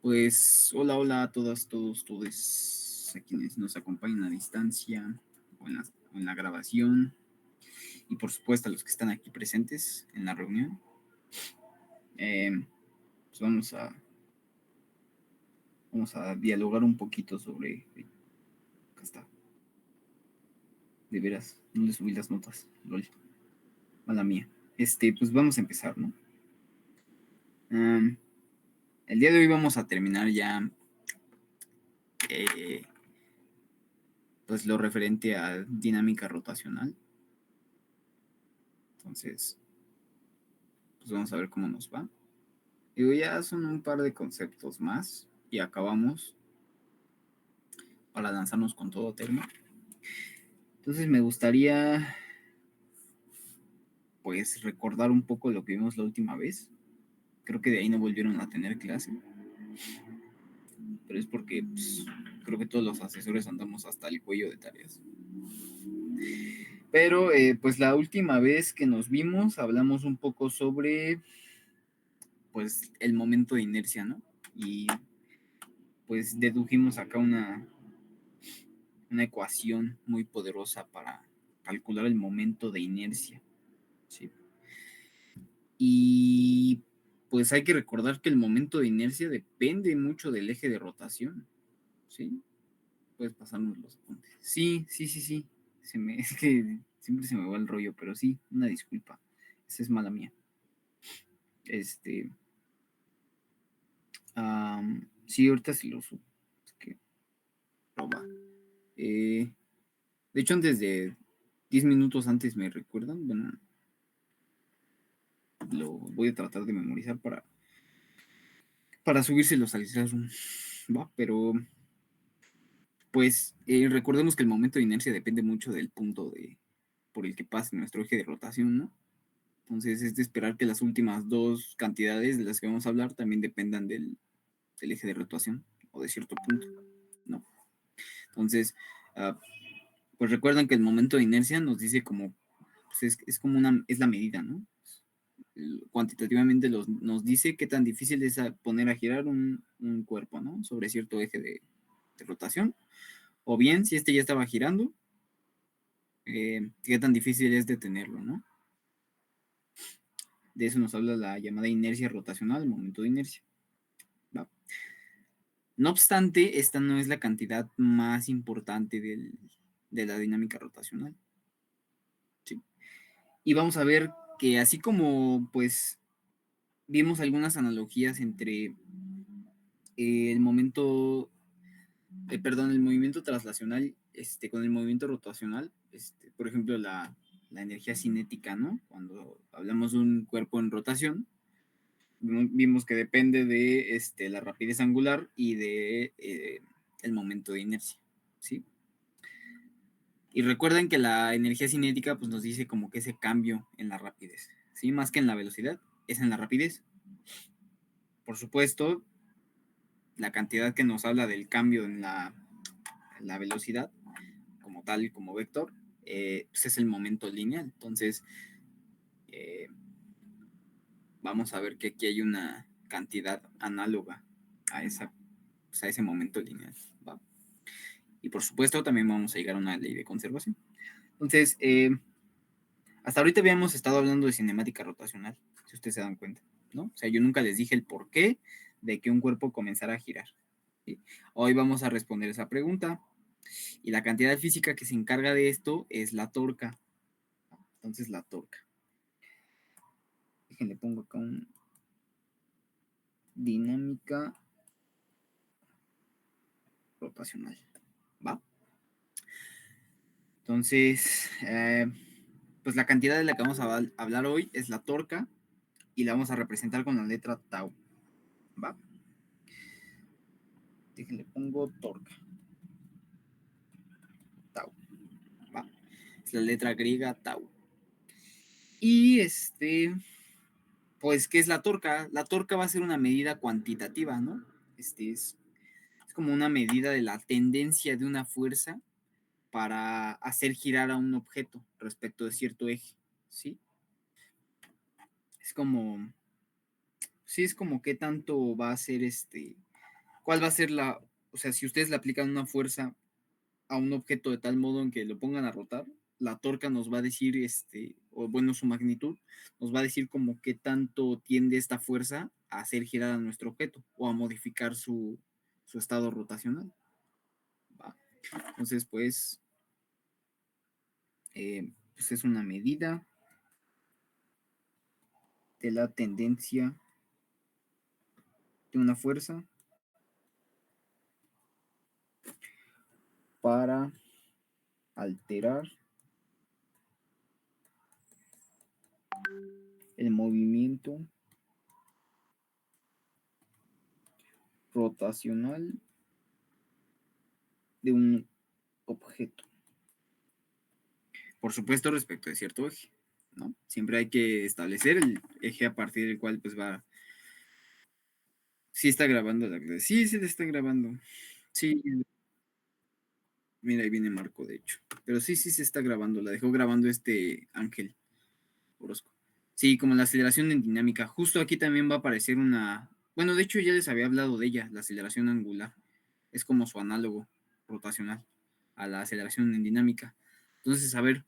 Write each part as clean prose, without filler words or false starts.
Pues hola a todas, todos, a quienes nos acompañan a distancia o en la grabación y por supuesto a los que están aquí presentes en la reunión. Pues vamos a dialogar un poquito sobre... Acá está. De veras, no le subí las notas, lol. Mala mía. Pues vamos a empezar, ¿no? El día de hoy vamos a terminar ya eh, pues lo referente a dinámica rotacional. Entonces, pues vamos a ver cómo nos va. Digo, ya son un par de conceptos más y acabamos para lanzarnos con todo tema. Entonces me gustaría pues recordar un poco lo que vimos la última vez. Creo que de ahí no volvieron a tener clase, pero es porque pues, creo que todos los asesores andamos hasta el cuello de tareas. Pero pues la última vez que nos vimos hablamos un poco sobre pues el momento de inercia, ¿no? Y pues dedujimos acá una ecuación muy poderosa para calcular el momento de inercia. ¿Sí? Y pues hay que recordar que el momento de inercia depende mucho del eje de rotación. ¿Sí? Puedes pasarnos los apuntes. Sí. Es que siempre se me va el rollo, pero sí, una disculpa. Esa es mala mía. Sí, ahorita sí lo subo. Es que, proba. De hecho, antes de 10 minutos antes me recuerdan. Bueno, lo voy a tratar de memorizar para subírselos al Classroom. Va, pero pues recordemos que el momento de inercia depende mucho del punto por el que pase nuestro eje de rotación, ¿no? Entonces es de esperar que las últimas dos cantidades de las que vamos a hablar también dependan del eje de rotación o de cierto punto, ¿no? Entonces, uh, pues recuerdan que el momento de inercia nos dice como, pues es como es la medida, ¿no? Cuantitativamente nos dice qué tan difícil es poner a girar un cuerpo, ¿no? Sobre cierto eje de rotación. O bien, si este ya estaba girando, qué tan difícil es detenerlo, ¿no? De eso nos habla la llamada inercia rotacional, el momento de inercia. ¿Va? No obstante, esta no es la cantidad más importante de la dinámica rotacional. ¿Sí? Y vamos a ver que así como pues vimos algunas analogías entre el el movimiento traslacional con el movimiento rotacional, por ejemplo, la energía cinética, ¿no? Cuando hablamos de un cuerpo en rotación, vimos que depende de la rapidez angular y de el momento de inercia, ¿sí? Y recuerden que la energía cinética pues, nos dice como que ese cambio en la rapidez, ¿sí? Más que en la velocidad, es en la rapidez. Por supuesto, la cantidad que nos habla del cambio en la velocidad, como tal, como vector, pues es el momento lineal. Entonces, eh, vamos a ver que aquí hay una cantidad análoga a ese momento lineal. ¿Va? Y por supuesto, también vamos a llegar a una ley de conservación. Entonces, hasta ahorita habíamos estado hablando de cinemática rotacional, si ustedes se dan cuenta, ¿no? O sea, yo nunca les dije el porqué de que un cuerpo comenzara a girar. ¿Sí? Hoy vamos a responder esa pregunta. Y la cantidad física que se encarga de esto es la torca. Entonces, la torca. Déjenle pongo acá un dinámica rotacional. ¿Va? Entonces, pues la cantidad de la que vamos a hablar hoy es la torca y la vamos a representar con la letra tau. ¿Va? Déjenle pongo torca. Tau. ¿Va? Es la letra griega tau. Y pues, ¿qué es la torca? La torca va a ser una medida cuantitativa, ¿no? Es como una medida de la tendencia de una fuerza para hacer girar a un objeto respecto de cierto eje, ¿sí? Es como, sí, es como qué tanto va a ser ¿cuál va a ser o sea, si ustedes le aplican una fuerza a un objeto de tal modo en que lo pongan a rotar, la torca nos va a decir, o bueno, su magnitud, nos va a decir como qué tanto tiende esta fuerza a hacer girar a nuestro objeto o a modificar su estado rotacional. ¿Va? Entonces, pues es una medida de la tendencia de una fuerza para alterar el movimiento rotacional de un objeto. Por supuesto, respecto de cierto eje, ¿no? Siempre hay que establecer el eje a partir del cual pues va. Sí está grabando la clase. Sí, se le está grabando. Sí, mira, ahí viene Marco, de hecho. Pero sí, sí se está grabando. La dejó grabando este Ángel Orozco. Sí, como la aceleración en dinámica. Justo aquí también va a aparecer una. Bueno, de hecho ya les había hablado de ella, la aceleración angular. Es como su análogo rotacional a la aceleración en dinámica. Entonces, a ver,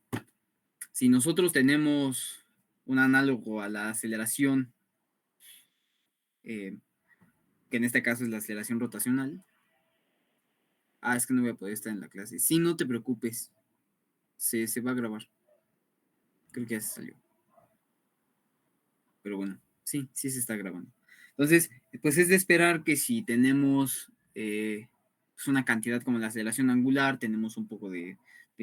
si nosotros tenemos un análogo a la aceleración, eh, que en este caso es la aceleración rotacional. Es que no voy a poder estar en la clase. Sí, no te preocupes. Se va a grabar. Creo que ya se salió. Pero bueno, sí, sí se está grabando. Entonces, pues es de esperar que si tenemos pues una cantidad como la aceleración angular, tenemos un poco de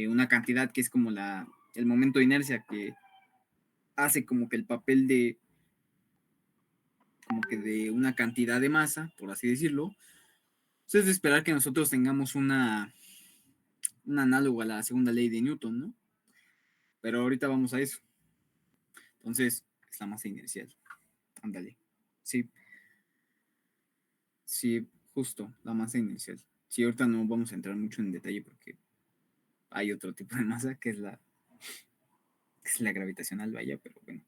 una cantidad que es como el momento de inercia que hace como que el papel como que de una cantidad de masa, por así decirlo. Entonces es de esperar que nosotros tengamos un análogo a la segunda ley de Newton, ¿no? Pero ahorita vamos a eso. Entonces, es la masa inercial. Ándale. Sí, sí, justo, la masa inercial. Sí, ahorita no vamos a entrar mucho en detalle porque hay otro tipo de masa que es la gravitacional, vaya, pero bueno,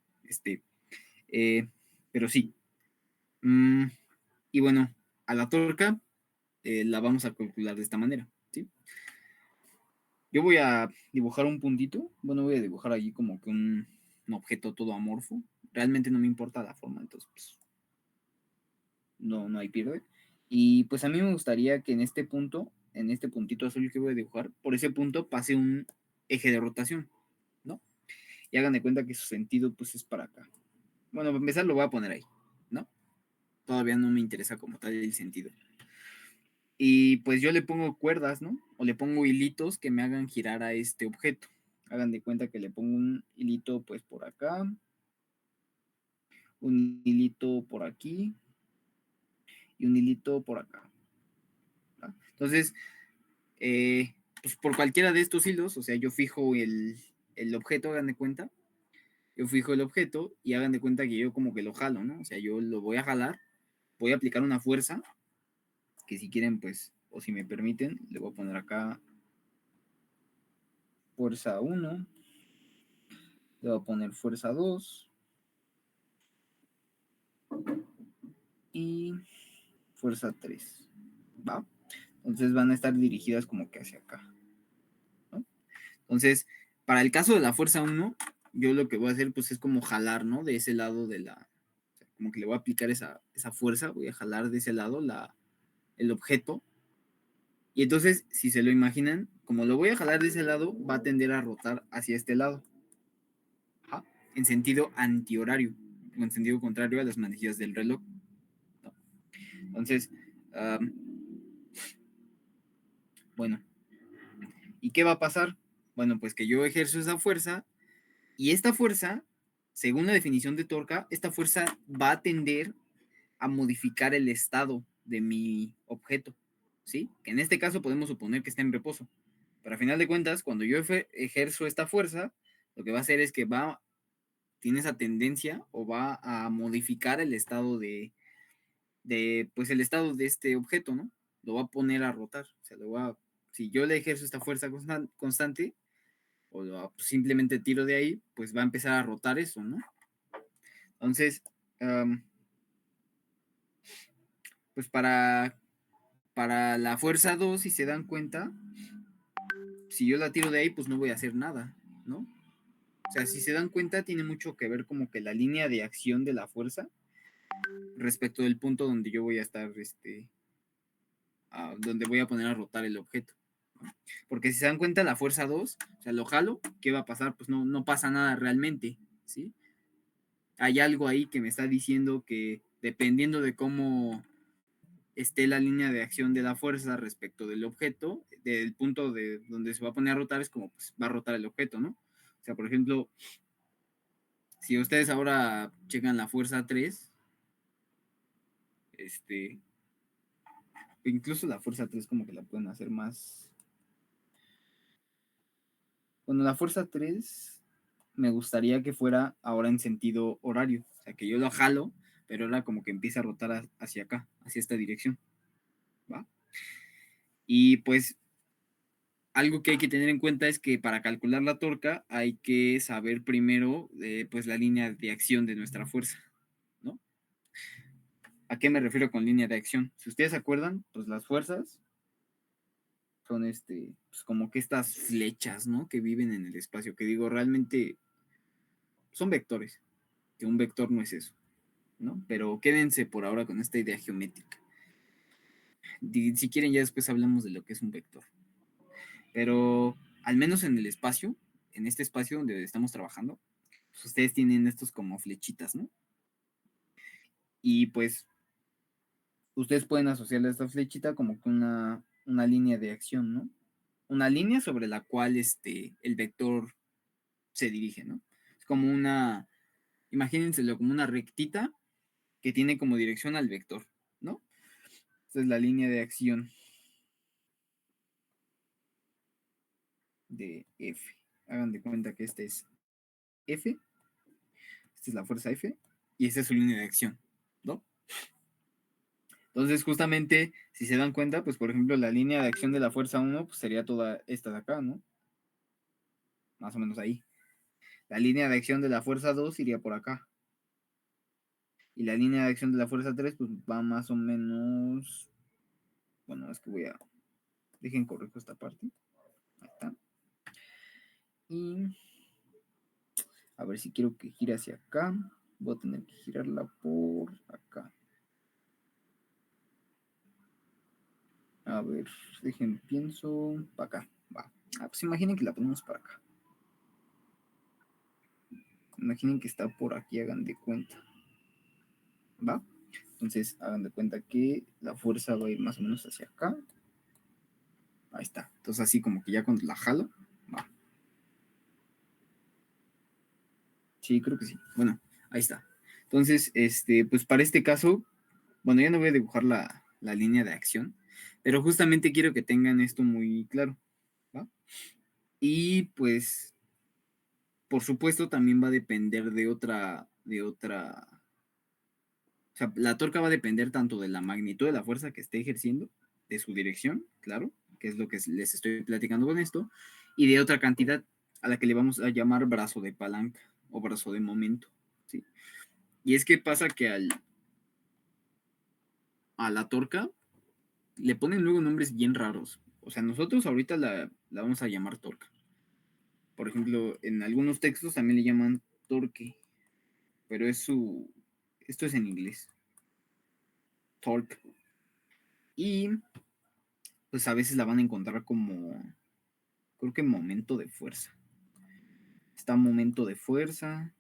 eh, pero sí. Mm, y bueno, a la torca la vamos a calcular de esta manera, ¿sí? Yo voy a dibujar un puntito, bueno, voy a dibujar allí como que un objeto todo amorfo. Realmente no me importa la forma, entonces pues, no hay pierde. Y pues a mí me gustaría que en este punto, en este puntito azul que voy a dibujar, por ese punto pase un eje de rotación, ¿no? Y hagan de cuenta que su sentido pues es para acá. Bueno, para empezar lo voy a poner ahí, ¿no? Todavía no me interesa como tal el sentido. Y pues yo le pongo cuerdas, ¿no? O le pongo hilitos que me hagan girar a este objeto. Hagan de cuenta que le pongo un hilito pues por acá, un hilito por aquí y un hilito por acá. ¿Va? Entonces, pues por cualquiera de estos hilos, o sea, yo fijo el objeto, hagan de cuenta, yo fijo el objeto y hagan de cuenta que yo como que lo jalo, ¿no? O sea, yo lo voy a jalar, voy a aplicar una fuerza, que si quieren, pues, o si me permiten, le voy a poner acá fuerza 1, le voy a poner fuerza 2 y fuerza 3, ¿va? Entonces van a estar dirigidas como que hacia acá, ¿no? Entonces, para el caso de la fuerza 1, yo lo que voy a hacer pues es como jalar, ¿no? De ese lado como que le voy a aplicar esa fuerza, voy a jalar de ese lado el objeto. Y entonces, si se lo imaginan, como lo voy a jalar de ese lado, va a tender a rotar hacia este lado. Ajá, en sentido antihorario, o en sentido contrario a las manecillas del reloj, ¿no? Entonces, bueno, ¿y qué va a pasar? Bueno, pues que yo ejerzo esa fuerza y esta fuerza, según la definición de torca, esta fuerza va a tender a modificar el estado de mi objeto, ¿sí? Que en este caso podemos suponer que está en reposo. Pero a final de cuentas, cuando yo ejerzo esta fuerza, lo que va a hacer es que tiene esa tendencia o va a modificar el estado pues el estado de este objeto, ¿no? Lo va a poner a rotar. O sea, si yo le ejerzo esta fuerza constante, o simplemente tiro de ahí, pues va a empezar a rotar eso, ¿no? Entonces, pues para la fuerza 2, si se dan cuenta, si yo la tiro de ahí, pues no voy a hacer nada, ¿no? O sea, si se dan cuenta, tiene mucho que ver como que la línea de acción de la fuerza respecto del punto donde yo voy a estar, donde voy a poner a rotar el objeto. Porque si se dan cuenta, la fuerza 2, o sea, lo jalo, ¿qué va a pasar? Pues no pasa nada realmente, ¿sí? Hay algo ahí que me está diciendo que dependiendo de cómo esté la línea de acción de la fuerza respecto del objeto, del punto de donde se va a poner a rotar, es como pues, va a rotar el objeto, ¿no? O sea, por ejemplo, si ustedes ahora checan la fuerza 3, incluso la fuerza 3 como que la pueden hacer más. Bueno, la fuerza 3 me gustaría que fuera ahora en sentido horario, o sea, que yo lo jalo, pero ahora como que empieza a rotar hacia acá, hacia esta dirección, ¿va? Y pues algo que hay que tener en cuenta es que para calcular la torca hay que saber primero pues la línea de acción de nuestra fuerza, ¿no? ¿A qué me refiero con línea de acción? Si ustedes se acuerdan, pues las fuerzas son pues como que estas flechas, ¿no? Que viven en el espacio, que digo, realmente son vectores, que un vector no es eso, ¿no? Pero quédense por ahora con esta idea geométrica. Si quieren, ya después hablamos de lo que es un vector. Pero al menos en el espacio, en este espacio donde estamos trabajando, pues ustedes tienen estos como flechitas, ¿no? Y pues ustedes pueden asociarle a esta flechita como que una línea de acción, ¿no? Una línea sobre la cual el vector se dirige, ¿no? Es como imagínenselo como una rectita que tiene como dirección al vector, ¿no? Esta es la línea de acción de F. Hagan de cuenta que este es F, esta es la fuerza F, y esta es su línea de acción, ¿no? Entonces, justamente, si se dan cuenta, pues por ejemplo, la línea de acción de la fuerza 1 pues, sería toda esta de acá, ¿no? Más o menos ahí. La línea de acción de la fuerza 2 iría por acá. Y la línea de acción de la fuerza 3 pues va más o menos. Bueno, es que dejen corrijo esta parte. Ahí está. Y a ver si quiero que gire hacia acá. Voy a tener que girarla por acá. A ver, dejen, pienso. Para acá. Va. Pues imaginen que la ponemos para acá. Imaginen que está por aquí, hagan de cuenta. ¿Va? Entonces, hagan de cuenta que la fuerza va a ir más o menos hacia acá. Ahí está. Entonces, así como que ya cuando la jalo, va. Sí, creo que sí. Bueno, ahí está. Entonces, pues para este caso, bueno, ya no voy a dibujar la línea de acción, pero justamente quiero que tengan esto muy claro, ¿va? Y pues, por supuesto, también va a depender o sea, la torca va a depender tanto de la magnitud de la fuerza que esté ejerciendo, de su dirección, claro, que es lo que les estoy platicando con esto, y de otra cantidad a la que le vamos a llamar brazo de palanca o brazo de momento, ¿sí? Y es que pasa que a la torca le ponen luego nombres bien raros. O sea, nosotros ahorita la vamos a llamar torca. Por ejemplo, en algunos textos también le llaman torque, pero esto es en inglés, torque. Y pues a veces la van a encontrar como, creo que momento de fuerza. Está momento de fuerza,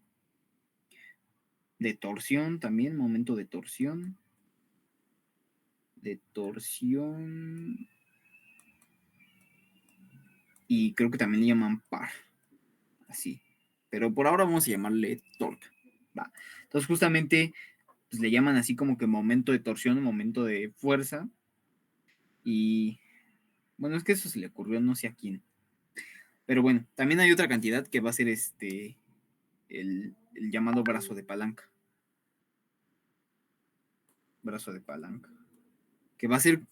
de torsión también, momento de torsión, y creo que también le llaman par, así. Pero por ahora vamos a llamarle torque. Va. Entonces justamente pues, le llaman así como que momento de torsión, momento de fuerza. Y bueno, es que eso se le ocurrió no sé a quién. Pero bueno, también hay otra cantidad que va a ser el llamado brazo de palanca. Brazo de palanca. Que va a ser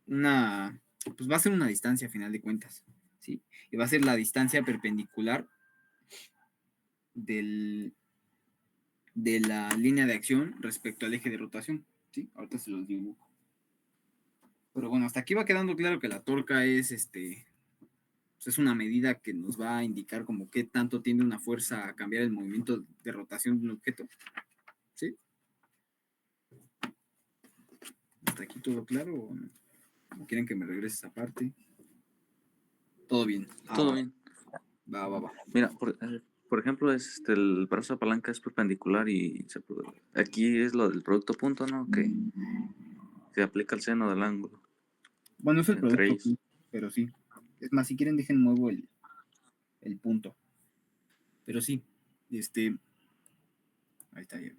pues va a ser una distancia a final de cuentas. ¿Sí? Y va a ser la distancia perpendicular del, de la línea de acción respecto al eje de rotación. ¿Sí? Ahorita se los dibujo. Pero bueno, hasta aquí va quedando claro que la torca es pues es una medida que nos va a indicar como qué tanto tiende una fuerza a cambiar el movimiento de rotación de un objeto. ¿Sí? ¿Hasta aquí todo claro o no? ¿O quieren que me regrese esa parte? Todo bien. Todo bien. Va. Mira, por ejemplo, el brazo de palanca es perpendicular y aquí es lo del producto punto, ¿no? Que se aplica al seno del ángulo Bueno, es el entre producto, ellos. pero sí. Es más, si quieren, dejen nuevo el punto. Pero sí, ahí está. Ya.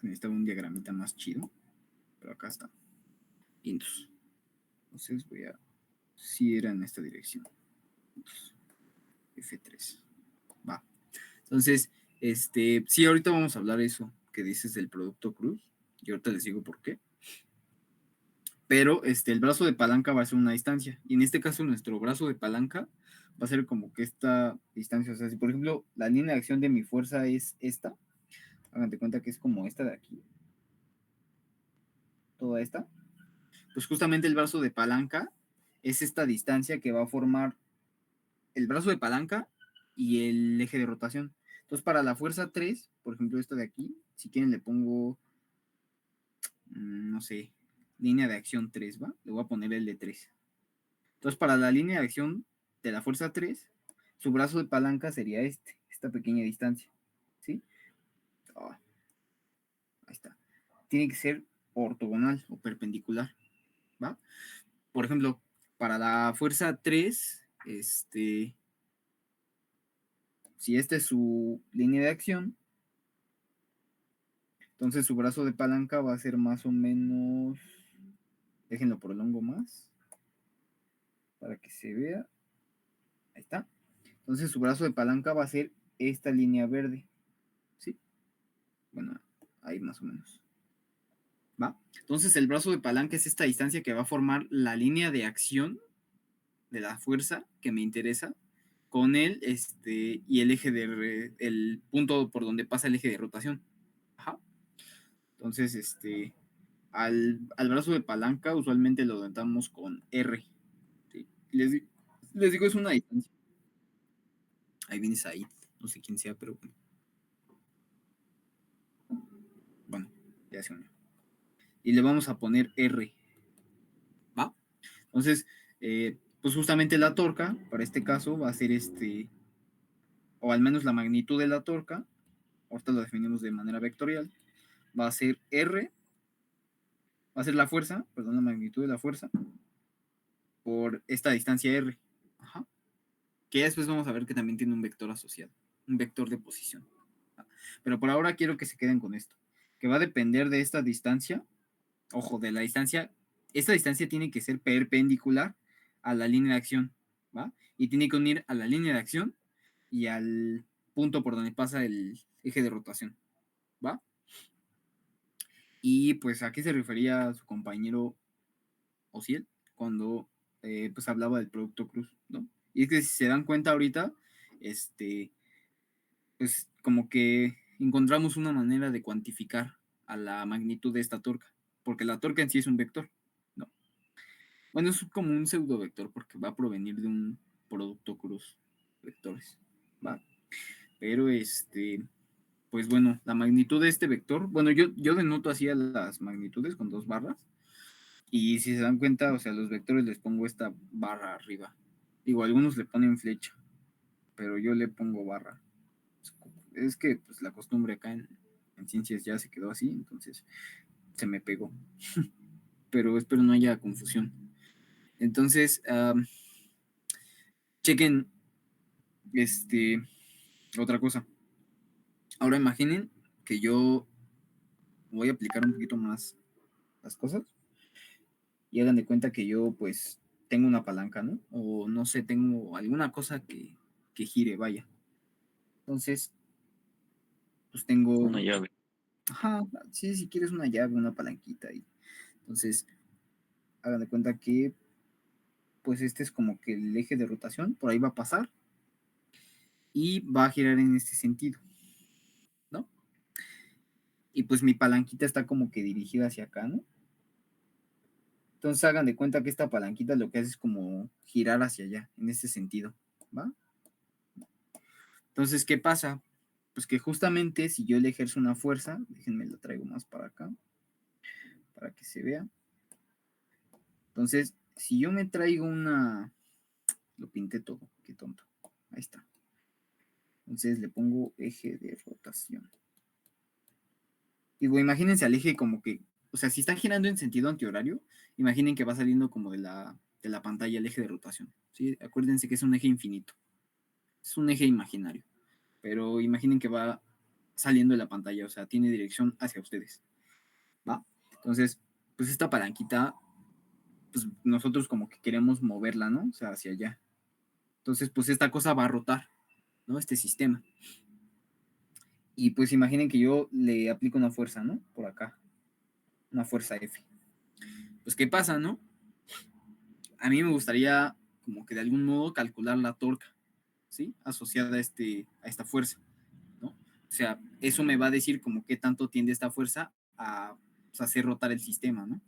Necesitaba un diagramita más chido, pero acá está. Entonces voy a. Sí, era en esta dirección. F3. Va. Entonces, sí, ahorita vamos a hablar eso que dices del producto cruz. Y ahorita les digo por qué. Pero el brazo de palanca va a ser una distancia. Y en este caso, nuestro brazo de palanca va a ser como que esta distancia. O sea, si por ejemplo la línea de acción de mi fuerza es esta, hagan de cuenta que es como esta de aquí, toda esta, pues justamente el brazo de palanca es esta distancia que va a formar el brazo de palanca y el eje de rotación. Entonces, para la fuerza 3, por ejemplo, esta de aquí, si quieren le pongo, no sé, línea de acción 3, ¿va? Le voy a poner el de 3. Entonces, para la línea de acción de la fuerza 3, su brazo de palanca sería esta pequeña distancia, ¿sí? Oh, ahí está. Tiene que ser ortogonal o perpendicular, ¿va? Por ejemplo, para la fuerza 3, si esta es su línea de acción, entonces su brazo de palanca va a ser más o menos, déjenlo prolongo más, para que se vea, ahí está. Entonces su brazo de palanca va a ser esta línea verde, ¿sí? Bueno, ahí más o menos. ¿Va? Entonces el brazo de palanca es esta distancia que va a formar la línea de acción de la fuerza que me interesa con el y el eje el punto por donde pasa el eje de rotación. Ajá. Entonces, al brazo de palanca usualmente lo dotamos con R. ¿Sí? Les digo, es una distancia. Ahí viene Said, no sé quién sea, pero bueno, ya se unió. Y le vamos a poner R, ¿va? Entonces, pues justamente la torca, para este caso, va a ser o al menos la magnitud de la torca, ahorita lo definimos de manera vectorial, va a ser R, va a ser la fuerza, perdón, la magnitud de la fuerza, por esta distancia R. Ajá. Que después vamos a ver que también tiene un vector asociado, un vector de posición. Pero por ahora quiero que se queden con esto, que va a depender de esta distancia, ojo, de la distancia, esta distancia tiene que ser perpendicular a la línea de acción, ¿va? Y tiene que unir a la línea de acción y al punto por donde pasa el eje de rotación, ¿va? Y pues a qué se refería su compañero Ociel cuando pues hablaba del producto cruz, ¿no? Y es que si se dan cuenta ahorita, pues como que encontramos una manera de cuantificar a la magnitud de esta torca, porque la torca en sí es un vector, ¿no? Bueno, es como un pseudo vector porque va a provenir de un producto cruz, vectores, ¿va? Pero pues bueno, la magnitud de este vector, bueno, yo denoto así a las magnitudes con dos barras, y si se dan cuenta, o sea, los vectores les pongo esta barra arriba. Digo, algunos le ponen flecha, pero yo le pongo barra. Es que pues la costumbre acá en ciencias ya se quedó así, entonces se me pegó. Pero espero no haya confusión. Entonces, chequen otra cosa. Ahora imaginen que yo voy a aplicar un poquito más las cosas y hagan de cuenta que yo pues tengo una palanca, ¿no? O no sé, tengo alguna cosa que gire, vaya. Entonces, pues tengo, Una llave. ajá, sí, si quieres una llave, una palanquita ahí. Entonces, hagan de cuenta que pues este es como que el eje de rotación, por ahí va a pasar y va a girar en este sentido, ¿no? Y pues mi palanquita está como que dirigida hacia acá, ¿no? Entonces hagan de cuenta que esta palanquita lo que hace es como girar hacia allá, en ese sentido, ¿va? Entonces, ¿qué pasa? Pues que justamente si yo le ejerzo una fuerza, déjenme lo traigo más para acá, para que se vea. Entonces, si yo me traigo una, lo pinté todo, qué tonto, ahí está. Entonces le pongo eje de rotación. Digo, imagínense al eje como que, o sea, si están girando en sentido antihorario, imaginen que va saliendo como de la pantalla el eje de rotación, ¿sí? Acuérdense que es un eje infinito, es un eje imaginario, pero imaginen que va saliendo de la pantalla, o sea, tiene dirección hacia ustedes, ¿va? Entonces, pues esta palanquita, pues nosotros como que queremos moverla, ¿no? O sea, hacia allá. Entonces, pues esta cosa va a rotar, ¿no? Este sistema. Y pues imaginen que yo le aplico una fuerza, ¿no? Por acá, una fuerza F. Pues, ¿qué pasa, no? A mí me gustaría como que de algún modo calcular la torca, ¿sí? Asociada a esta fuerza, ¿no? O sea, eso me va a decir como qué tanto tiende esta fuerza a pues, hacer rotar el sistema, ¿no?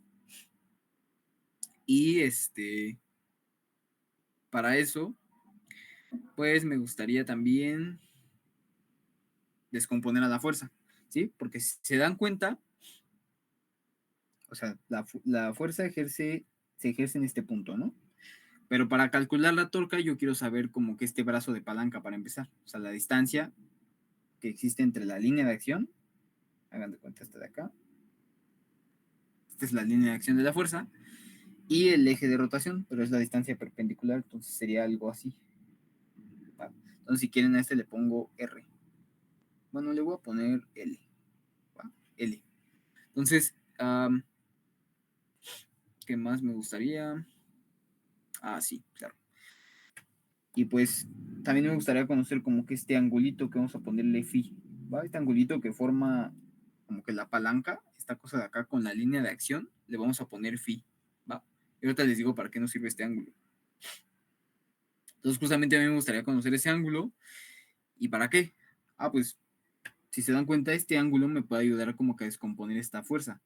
Y para eso, pues me gustaría también descomponer a la fuerza, ¿sí? Porque si se dan cuenta, o sea, la fuerza se ejerce en este punto, ¿no? Pero para calcular la torca yo quiero saber como que este brazo de palanca para empezar, o sea, la distancia que existe entre la línea de acción, hagan de cuenta esta de acá, esta es la línea de acción de la fuerza, y el eje de rotación, pero es la distancia perpendicular, entonces sería algo así. ¿Va? Entonces si quieren a este le pongo R. Bueno, le voy a poner L. ¿Va? L. Entonces, ¿qué más me gustaría? Ah, sí, claro. Y pues también me gustaría conocer como que este angulito que vamos a ponerle phi, ¿va? Este angulito que forma como que la palanca, esta cosa de acá con la línea de acción, le vamos a poner phi, ¿va? Y ahorita les digo para qué nos sirve este ángulo. Entonces justamente a mí me gustaría conocer ese ángulo. ¿Y para qué? Ah, pues si se dan cuenta, este ángulo me puede ayudar como que a descomponer esta fuerza.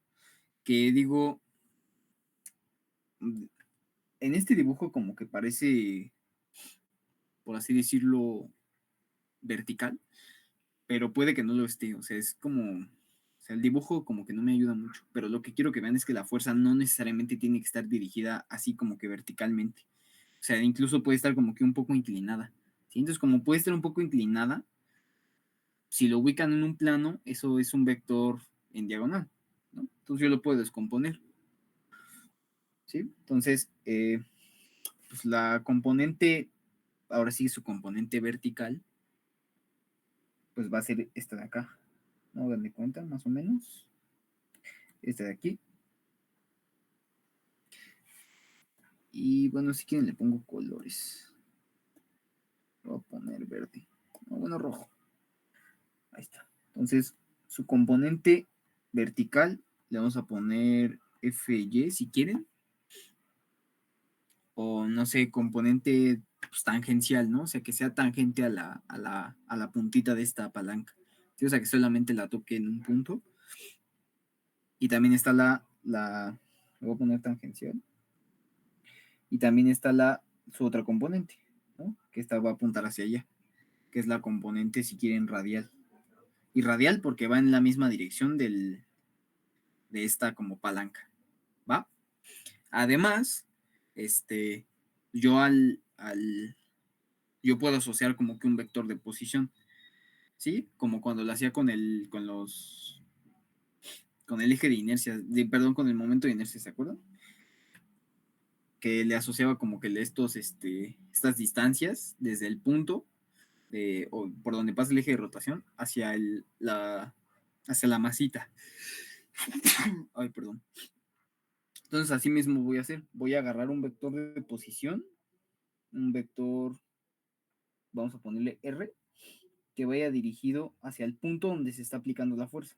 Que digo, en este dibujo como que parece, por así decirlo, vertical, pero puede que no lo esté, o sea, es como, o sea, el dibujo como que no me ayuda mucho, pero lo que quiero que vean es que la fuerza no necesariamente tiene que estar dirigida así como que verticalmente, o sea, incluso puede estar como que un poco inclinada, ¿sí? Entonces, como puede estar un poco inclinada, si lo ubican en un plano, eso es un vector en diagonal, ¿no? Entonces yo lo puedo descomponer, ¿sí? Entonces, pues la componente, ahora sí su componente vertical, pues va a ser esta de acá, ¿no? Dan de cuenta, más o menos, esta de aquí. Y bueno, si quieren le pongo colores. Voy a poner verde. No, bueno, rojo. Ahí está. Entonces, su componente vertical le vamos a poner FY si quieren. O no sé, componente pues, tangencial, ¿no? O sea, que sea tangente a la puntita de esta palanca. ¿Sí? O sea, que solamente la toque en un punto. Y también está le voy a poner tangencial. Y también está su otra componente, ¿no? Que esta va a apuntar hacia allá, que es la componente, si quieren, radial. Y radial porque va en la misma dirección de esta como palanca, ¿va? Además, este, yo yo puedo asociar como que un vector de posición, ¿sí? Como cuando lo hacía con el eje de inercia, perdón, con el momento de inercia, ¿se acuerdan? Que le asociaba como que estas distancias desde el punto o por donde pasa el eje de rotación hacia la masita. Ay, perdón. Entonces así mismo voy a hacer. Voy a agarrar un vector de posición, un vector, vamos a ponerle R, que vaya dirigido hacia el punto donde se está aplicando la fuerza.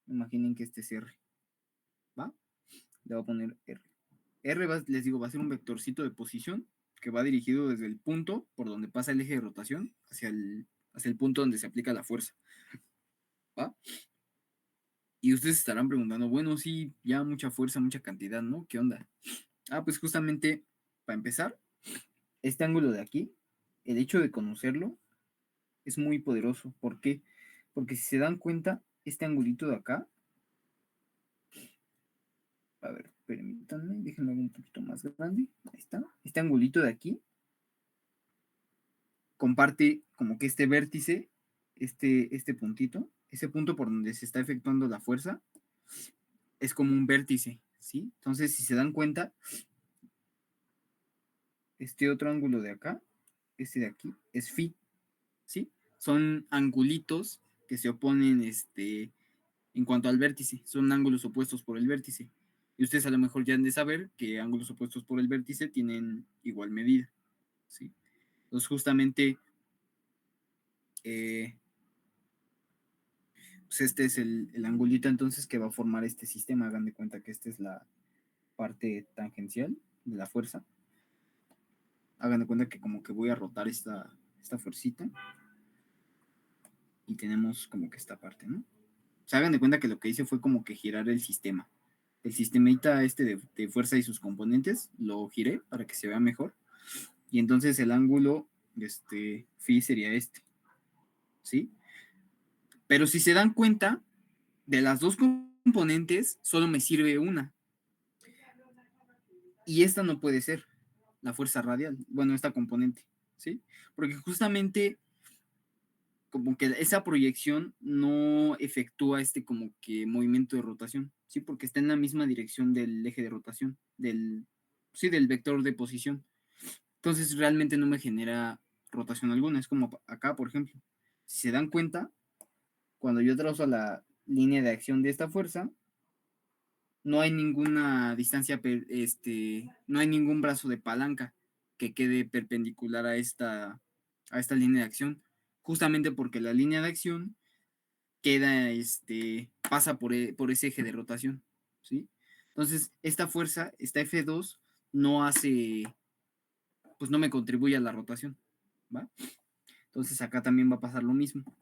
Imaginen que este es R. ¿Va? Le voy a poner R. Les digo, va a ser un vectorcito de posición que va dirigido desde el punto por donde pasa el eje de rotación hacia el punto donde se aplica la fuerza. ¿Va? Y ustedes estarán preguntando, bueno, sí, ya mucha fuerza, mucha cantidad, ¿no? ¿Qué onda? Pues justamente, para empezar, este ángulo de aquí, el hecho de conocerlo es muy poderoso. ¿Por qué? Porque si se dan cuenta, este angulito de acá, a ver, permítanme, déjenlo un poquito más grande. Ahí está. Este angulito de aquí comparte como que este vértice, este puntito, ese punto por donde se está efectuando la fuerza, es como un vértice, ¿sí? Entonces, si se dan cuenta, este otro ángulo de acá, este de aquí, es phi, ¿sí? Son angulitos que se oponen, en cuanto al vértice, son ángulos opuestos por el vértice. Y ustedes a lo mejor ya han de saber que ángulos opuestos por el vértice tienen igual medida, ¿sí? Entonces, justamente, eh, pues este es el angulito entonces que va a formar este sistema. Hagan de cuenta que esta es la parte tangencial de la fuerza. Hagan de cuenta que como que voy a rotar esta fuercita y tenemos como que esta parte, ¿no? O sea, hagan de cuenta que lo que hice fue como que girar el sistema. El sistemita de fuerza y sus componentes lo giré para que se vea mejor. Y entonces el ángulo, phi sería este, ¿sí? Pero si se dan cuenta, de las dos componentes solo me sirve una. Y esta no puede ser la fuerza radial, bueno, esta componente, ¿sí? Porque justamente como que esa proyección no efectúa como que movimiento de rotación, ¿sí? Porque está en la misma dirección del eje de rotación, sí, del vector de posición. Entonces realmente no me genera rotación alguna. Es como acá, por ejemplo. Si se dan cuenta, cuando yo trazo la línea de acción de esta fuerza, no hay ninguna distancia, no hay ningún brazo de palanca que quede perpendicular a esta línea de acción, justamente porque la línea de acción queda, pasa por ese eje de rotación, ¿sí? Entonces, esta fuerza, esta F2, no hace, pues no me contribuye a la rotación, ¿va? Entonces acá también va a pasar lo mismo.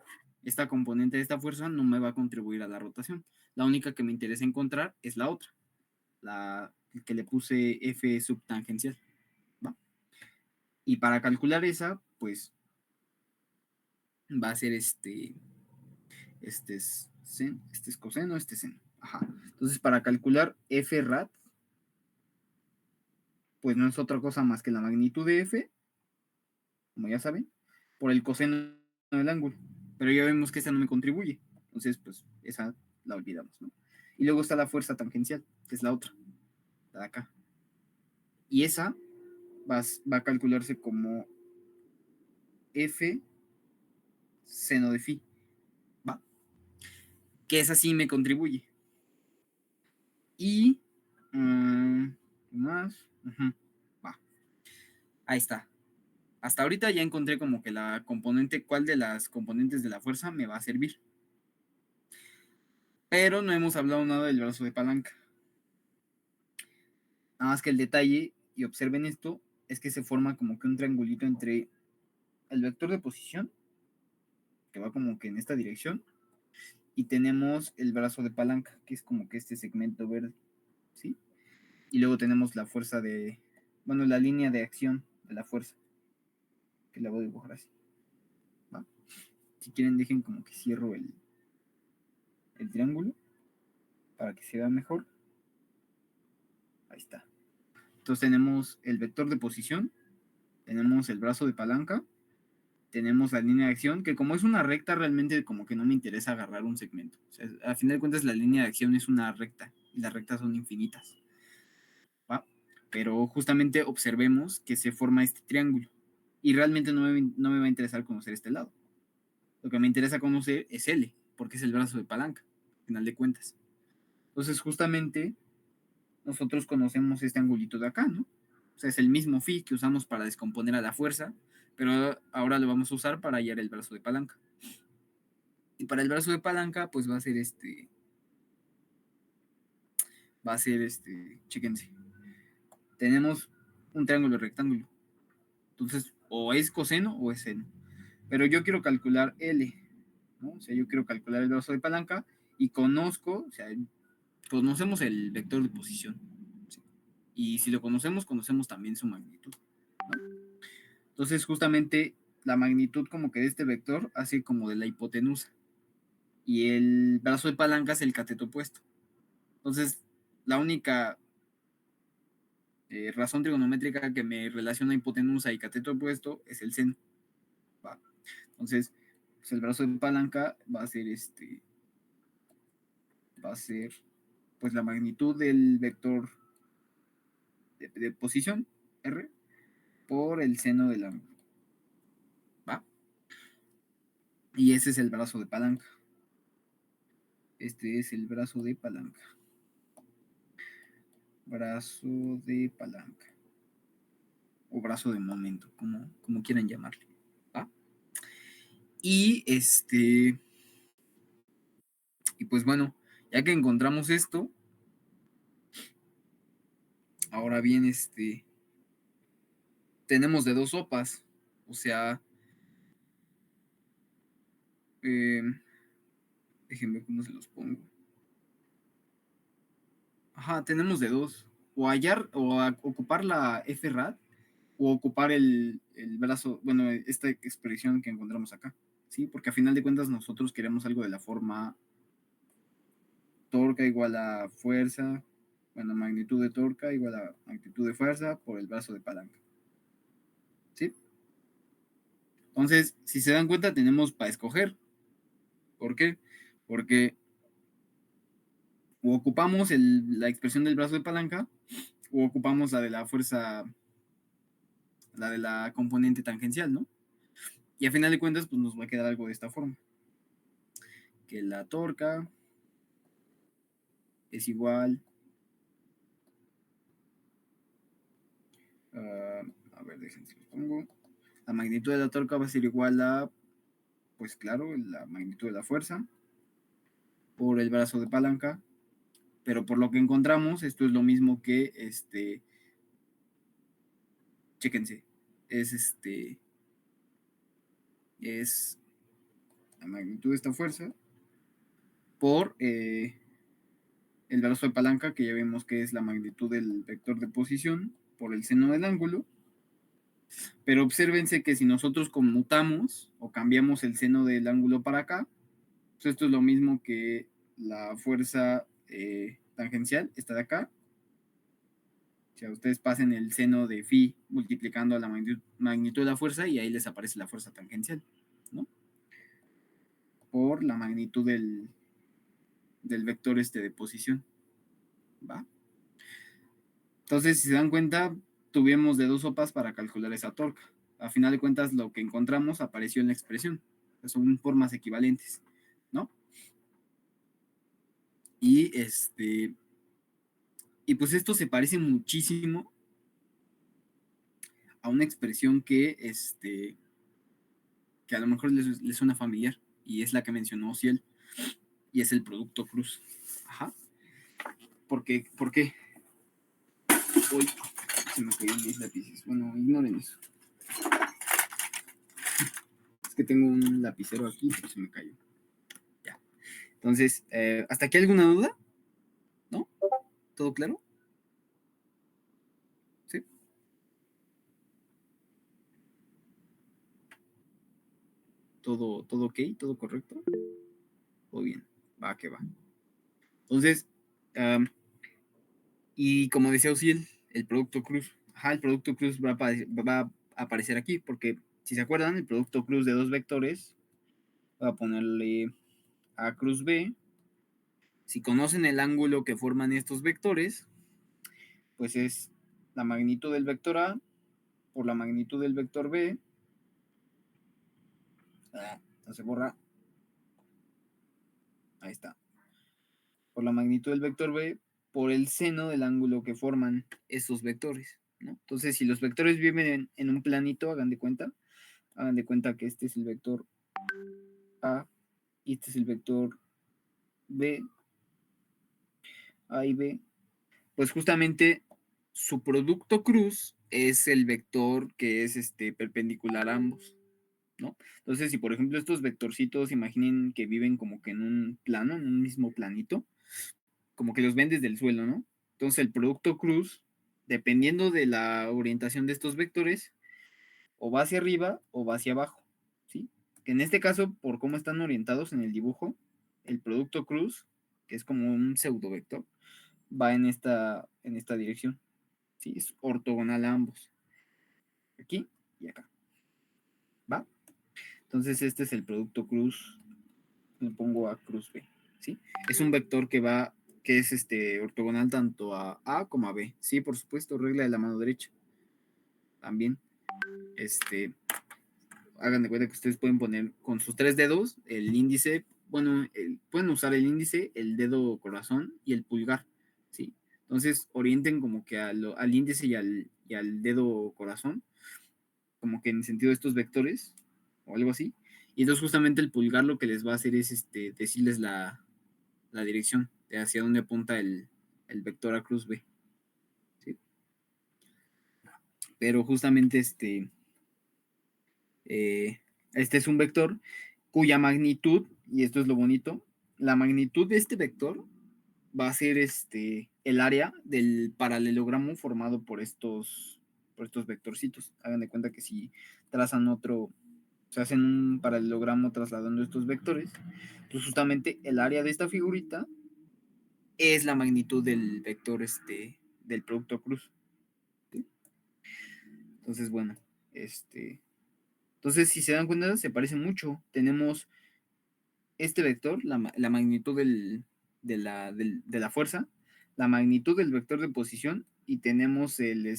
Esta componente de esta fuerza no me va a contribuir a la rotación. La única que me interesa encontrar es la otra, la que le puse F subtangencial, ¿va? Y para calcular esa, pues va a ser este es coseno, este es seno. Ajá. Entonces, para calcular F rad, pues no es otra cosa más que la magnitud de F, como ya saben, por el coseno del ángulo. Pero ya vemos que esa no me contribuye. Entonces, pues esa la olvidamos, ¿no? Y luego está la fuerza tangencial, que es la otra, la de acá. Y esa va a calcularse como F seno de phi, ¿va? Que esa sí me contribuye. Y más, va, ahí está. Hasta ahorita ya encontré como que la componente, cuál de las componentes de la fuerza me va a servir. Pero no hemos hablado nada del brazo de palanca. Nada más que el detalle, y observen esto, es que se forma como que un triangulito entre el vector de posición, que va como que en esta dirección, y tenemos el brazo de palanca, que es como que este segmento verde, ¿sí? Y luego tenemos la fuerza bueno, la línea de acción de la fuerza, que la voy a dibujar así, ¿va? Si quieren dejen como que cierro el triángulo para que se vea mejor. Ahí está. Entonces tenemos el vector de posición, tenemos el brazo de palanca, tenemos la línea de acción, que como es una recta, realmente como que no me interesa agarrar un segmento. O sea, a final de cuentas, la línea de acción es una recta, y las rectas son infinitas, ¿va? Pero justamente observemos que se forma este triángulo, y realmente no me va a interesar conocer este lado. Lo que me interesa conocer es L, porque es el brazo de palanca, al final de cuentas. Entonces, justamente, nosotros conocemos este angulito de acá, ¿no? O sea, es el mismo phi que usamos para descomponer a la fuerza, pero ahora lo vamos a usar para hallar el brazo de palanca. Y para el brazo de palanca, pues chéquense. Tenemos un triángulo rectángulo. Entonces, o es coseno o es seno. Pero yo quiero calcular L, ¿no? O sea, yo quiero calcular el brazo de palanca y conozco, o sea, conocemos el vector de posición. ¿Sí? Y si lo conocemos, conocemos también su magnitud, ¿no? Entonces, justamente la magnitud como que de este vector hace como de la hipotenusa. Y el brazo de palanca es el cateto opuesto. Entonces, la única razón trigonométrica que me relaciona hipotenusa y cateto opuesto es el seno. ¿Va? Entonces, pues el brazo de palanca va a ser pues la magnitud del vector de posición, R, por el seno del ángulo. ¿Va? Y ese es el brazo de palanca. Este es el brazo de palanca. Brazo de palanca. O brazo de momento, como quieran llamarle. ¿Va? Y y pues bueno, ya que encontramos esto, ahora bien, tenemos de dos sopas. O sea, eh, déjenme ver cómo se los pongo. Ajá, tenemos de dos. O hallar, ocupar la FRAD, o ocupar el brazo, bueno, esta expresión que encontramos acá. ¿Sí? Porque a final de cuentas nosotros queremos algo de la forma torca igual a fuerza, bueno, magnitud de torca igual a magnitud de fuerza por el brazo de palanca. ¿Sí? Entonces, si se dan cuenta, tenemos para escoger. ¿Por qué? Porque o ocupamos la expresión del brazo de palanca o ocupamos la de la fuerza, la de la componente tangencial, ¿no? Y a final de cuentas, pues nos va a quedar algo de esta forma. Que la torca es igual a ver, déjenme lo pongo. La magnitud de la torca va a ser igual a, pues claro, la magnitud de la fuerza por el brazo de palanca, pero por lo que encontramos, esto es lo mismo que chéquense, es la magnitud de esta fuerza por el brazo de palanca, que ya vemos que es la magnitud del vector de posición por el seno del ángulo. Pero obsérvense que si nosotros conmutamos o cambiamos el seno del ángulo para acá, pues esto es lo mismo que la fuerza tangencial, esta de acá. O sea, ustedes pasen el seno de phi multiplicando la magnitud de la fuerza y ahí les aparece la fuerza tangencial, ¿no? Por la magnitud del vector de posición, ¿va? Entonces, si se dan cuenta, tuvimos de dos sopas para calcular esa torca. A final de cuentas, lo que encontramos apareció en la expresión. Son formas equivalentes, ¿no? Y y pues esto se parece muchísimo a una expresión que a lo mejor les suena familiar, y es la que mencionó Ciel, y es el producto cruz. Ajá. ¿Por qué? Hoy se me cayeron mis lápices. Bueno, ignoren eso. Es que tengo un lapicero aquí, pero se me cayó. Ya. Entonces, ¿hasta aquí alguna duda? ¿No? ¿Todo claro? ¿Sí? ¿Todo ok? ¿Todo correcto? Todo bien. Va, que va. Entonces, y como decía Uciel, el producto cruz. Ajá, el producto cruz va a aparecer aquí, porque si se acuerdan, el producto cruz de dos vectores, va a ponerle A cruz B. Si conocen el ángulo que forman estos vectores, pues es la magnitud del vector A por la magnitud del vector B. No se borra. Ahí está. Por la magnitud del vector B por el seno del ángulo que forman estos vectores, ¿no? Entonces, si los vectores viven en un planito, hagan de cuenta que este es el vector A y este es el vector B, A y B, pues justamente su producto cruz es el vector que es perpendicular a ambos, ¿no? Entonces, si por ejemplo estos vectorcitos, imaginen que viven como que en un plano, en un mismo planito, como que los ven desde el suelo, ¿no? Entonces el producto cruz, dependiendo de la orientación de estos vectores, o va hacia arriba o va hacia abajo, ¿sí? Que en este caso, por cómo están orientados en el dibujo, el producto cruz, que es como un pseudovector, va en esta dirección, ¿sí? Es ortogonal a ambos, aquí y acá, ¿va? Entonces este es el producto cruz, le pongo a cruz B, ¿sí? Es un vector que es ortogonal tanto a como a B, sí, por supuesto, regla de la mano derecha, también, hagan de cuenta que ustedes pueden poner con sus 3 dedos el índice, bueno, pueden usar el índice, el dedo corazón y el pulgar, ¿sí? Entonces orienten como que al índice y al dedo corazón, como que en sentido de estos vectores, o algo así. Y entonces justamente el pulgar lo que les va a hacer es decirles la dirección de hacia dónde apunta el vector a cruz B, ¿sí? Pero justamente este es un vector cuya magnitud, y esto es lo bonito, la magnitud de este vector va a ser el área del paralelogramo formado por estos vectorcitos. Hagan de cuenta que si trazan se hacen un paralelogramo trasladando estos vectores, pues justamente el área de esta figurita es la magnitud del vector del producto cruz, ¿sí? Entonces, bueno, entonces si se dan cuenta, se parece mucho. Tenemos este vector, la magnitud de la fuerza, la magnitud del vector de posición y tenemos el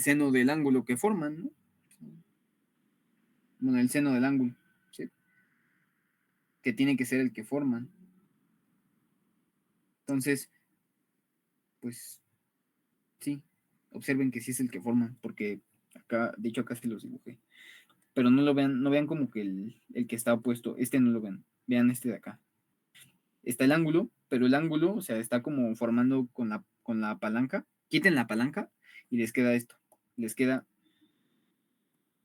seno del ángulo que forman, ¿no? Bueno, el seno del ángulo, ¿sí? Que tiene que ser el que forman. Entonces, pues sí, observen que sí es el que forman, porque acá, de hecho acá sí los dibujé. Pero no lo vean, no vean como que el que está opuesto, no lo vean, vean este de acá. Está el ángulo, pero el ángulo, o sea, está como formando con la palanca. Quiten la palanca y les queda esto. Les queda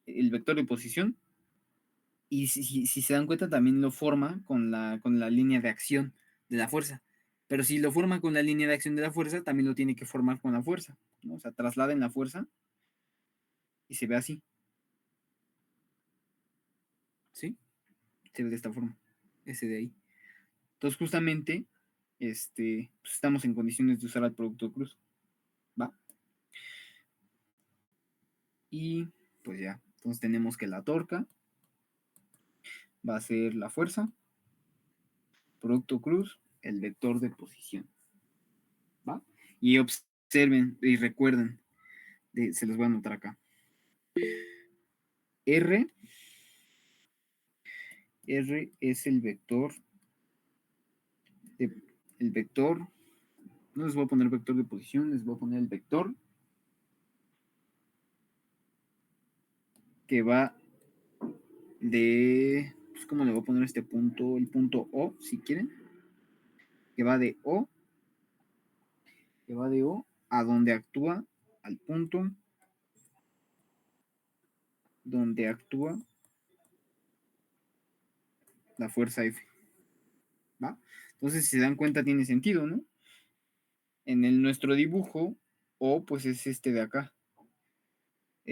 el vector de posición. Y si se dan cuenta, también lo forma con la línea de acción de la fuerza. Pero si lo forma con la línea de acción de la fuerza, también lo tiene que formar con la fuerza, ¿no? O sea, trasladen la fuerza y se ve así, ¿sí? Se ve de esta forma, ese de ahí. Entonces, justamente, pues estamos en condiciones de usar el producto cruz, ¿va? Y pues ya, entonces tenemos que la torca va a ser la fuerza, producto cruz, el vector de posición, ¿va? Y observen y recuerden, se los voy a anotar acá. R es el vector, no les voy a poner vector de posición, les voy a poner el vector que va pues ¿cómo le voy a poner este punto? El punto O, si quieren, que va de O, a donde actúa, al punto donde actúa la fuerza F, ¿va? Entonces, si se dan cuenta, tiene sentido, ¿no? Nuestro dibujo, O, pues es este de acá.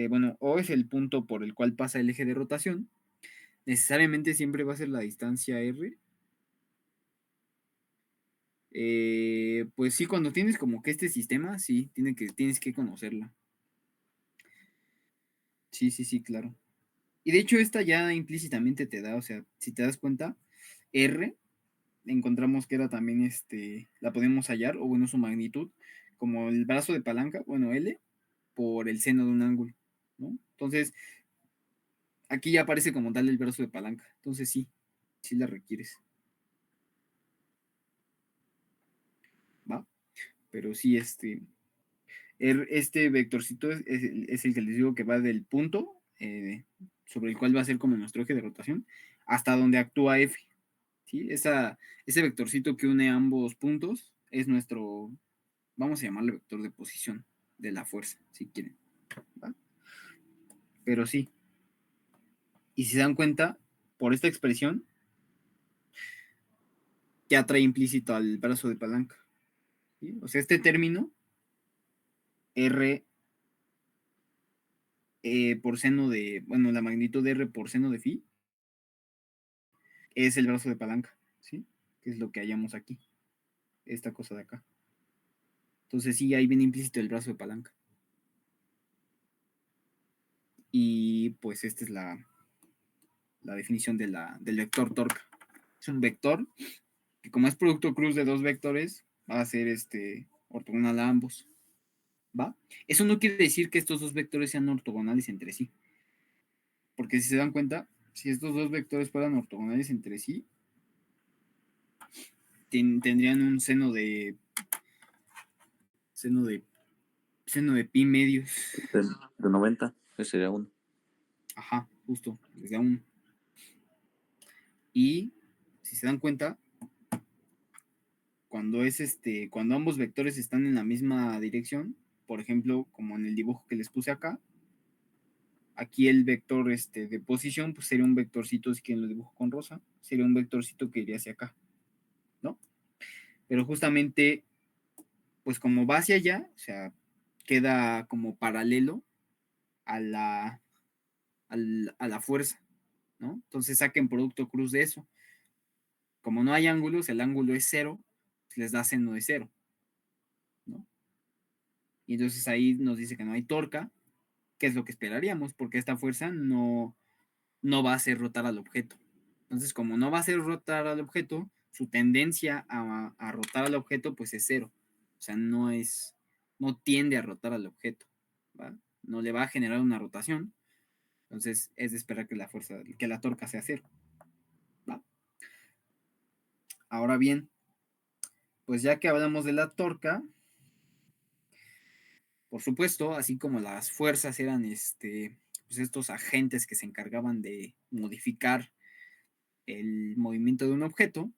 Bueno, O es el punto por el cual pasa el eje de rotación. Necesariamente siempre va a ser la distancia R. Pues sí, cuando tienes como que este sistema, sí, tienes que conocerla. Sí, sí, sí, claro. Y de hecho, esta ya implícitamente te da, o sea, si te das cuenta, R, encontramos que era también la podemos hallar, o bueno, su magnitud, como el brazo de palanca, bueno, L, por el seno de un ángulo, ¿no? Entonces, aquí ya aparece como tal el brazo de palanca. Entonces, sí, sí la requieres, ¿va? Pero sí, este vectorcito es el que les digo que va del punto sobre el cual va a ser como nuestro eje de rotación hasta donde actúa F, ¿sí? Ese vectorcito que une ambos puntos es nuestro, vamos a llamarle vector de posición de la fuerza, si quieren, ¿va? Pero sí, Y si se dan cuenta, por esta expresión, ya trae implícito al brazo de palanca. ¿Sí? O sea, este término, R por seno de, bueno, la magnitud de R por seno de phi, es el brazo de palanca, ¿sí? Que es lo que hallamos aquí, esta cosa de acá. Entonces sí, ahí viene implícito el brazo de palanca. Y pues esta es la definición del vector torca. Es un vector que como es producto cruz de dos vectores, va a ser ortogonal a ambos. ¿Va? Eso no quiere decir que estos dos vectores sean ortogonales entre sí. Porque si se dan cuenta, si estos dos vectores fueran ortogonales entre sí, tendrían un seno de pi medios. De 90, que sería 1. Ajá, justo, desde a 1. Y si se dan cuenta, cuando ambos vectores están en la misma dirección, por ejemplo, como en el dibujo que les puse acá, aquí el vector de posición pues sería un vectorcito, si quieren lo dibujo con rosa, sería un vectorcito que iría hacia acá, ¿no? Pero justamente, pues como va hacia allá, o sea, queda como paralelo a la fuerza, ¿no? Entonces saquen producto cruz de eso. Como no hay ángulos, el ángulo es 0, pues les da seno de 0, ¿no? Y entonces ahí nos dice que no hay torca, que es lo que esperaríamos, porque esta fuerza no va a hacer rotar al objeto. Entonces, como no va a hacer rotar al objeto, su tendencia a rotar al objeto pues es 0. O sea, no tiende a rotar al objeto, ¿va? No le va a generar una rotación. Entonces, es de esperar que la torca sea 0, ¿va? Ahora bien, pues ya que hablamos de la torca, por supuesto, así como las fuerzas eran pues estos agentes que se encargaban de modificar el movimiento de un objeto,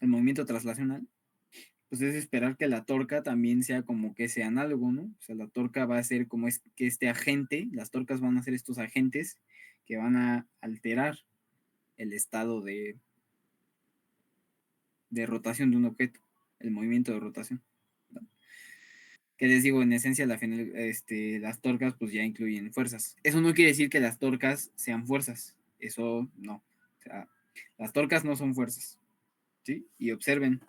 el movimiento traslacional, pues es esperar que la torca también sea como que ese análogo, ¿no? O sea, la torca va a ser como es que este agente, las torcas van a ser estos agentes que van a alterar el estado de rotación de un objeto, el movimiento de rotación, ¿no? Que les digo, en esencia, las torcas pues ya incluyen fuerzas. Eso no quiere decir que las torcas sean fuerzas, eso no. O sea, las torcas no son fuerzas, ¿sí? Y observen,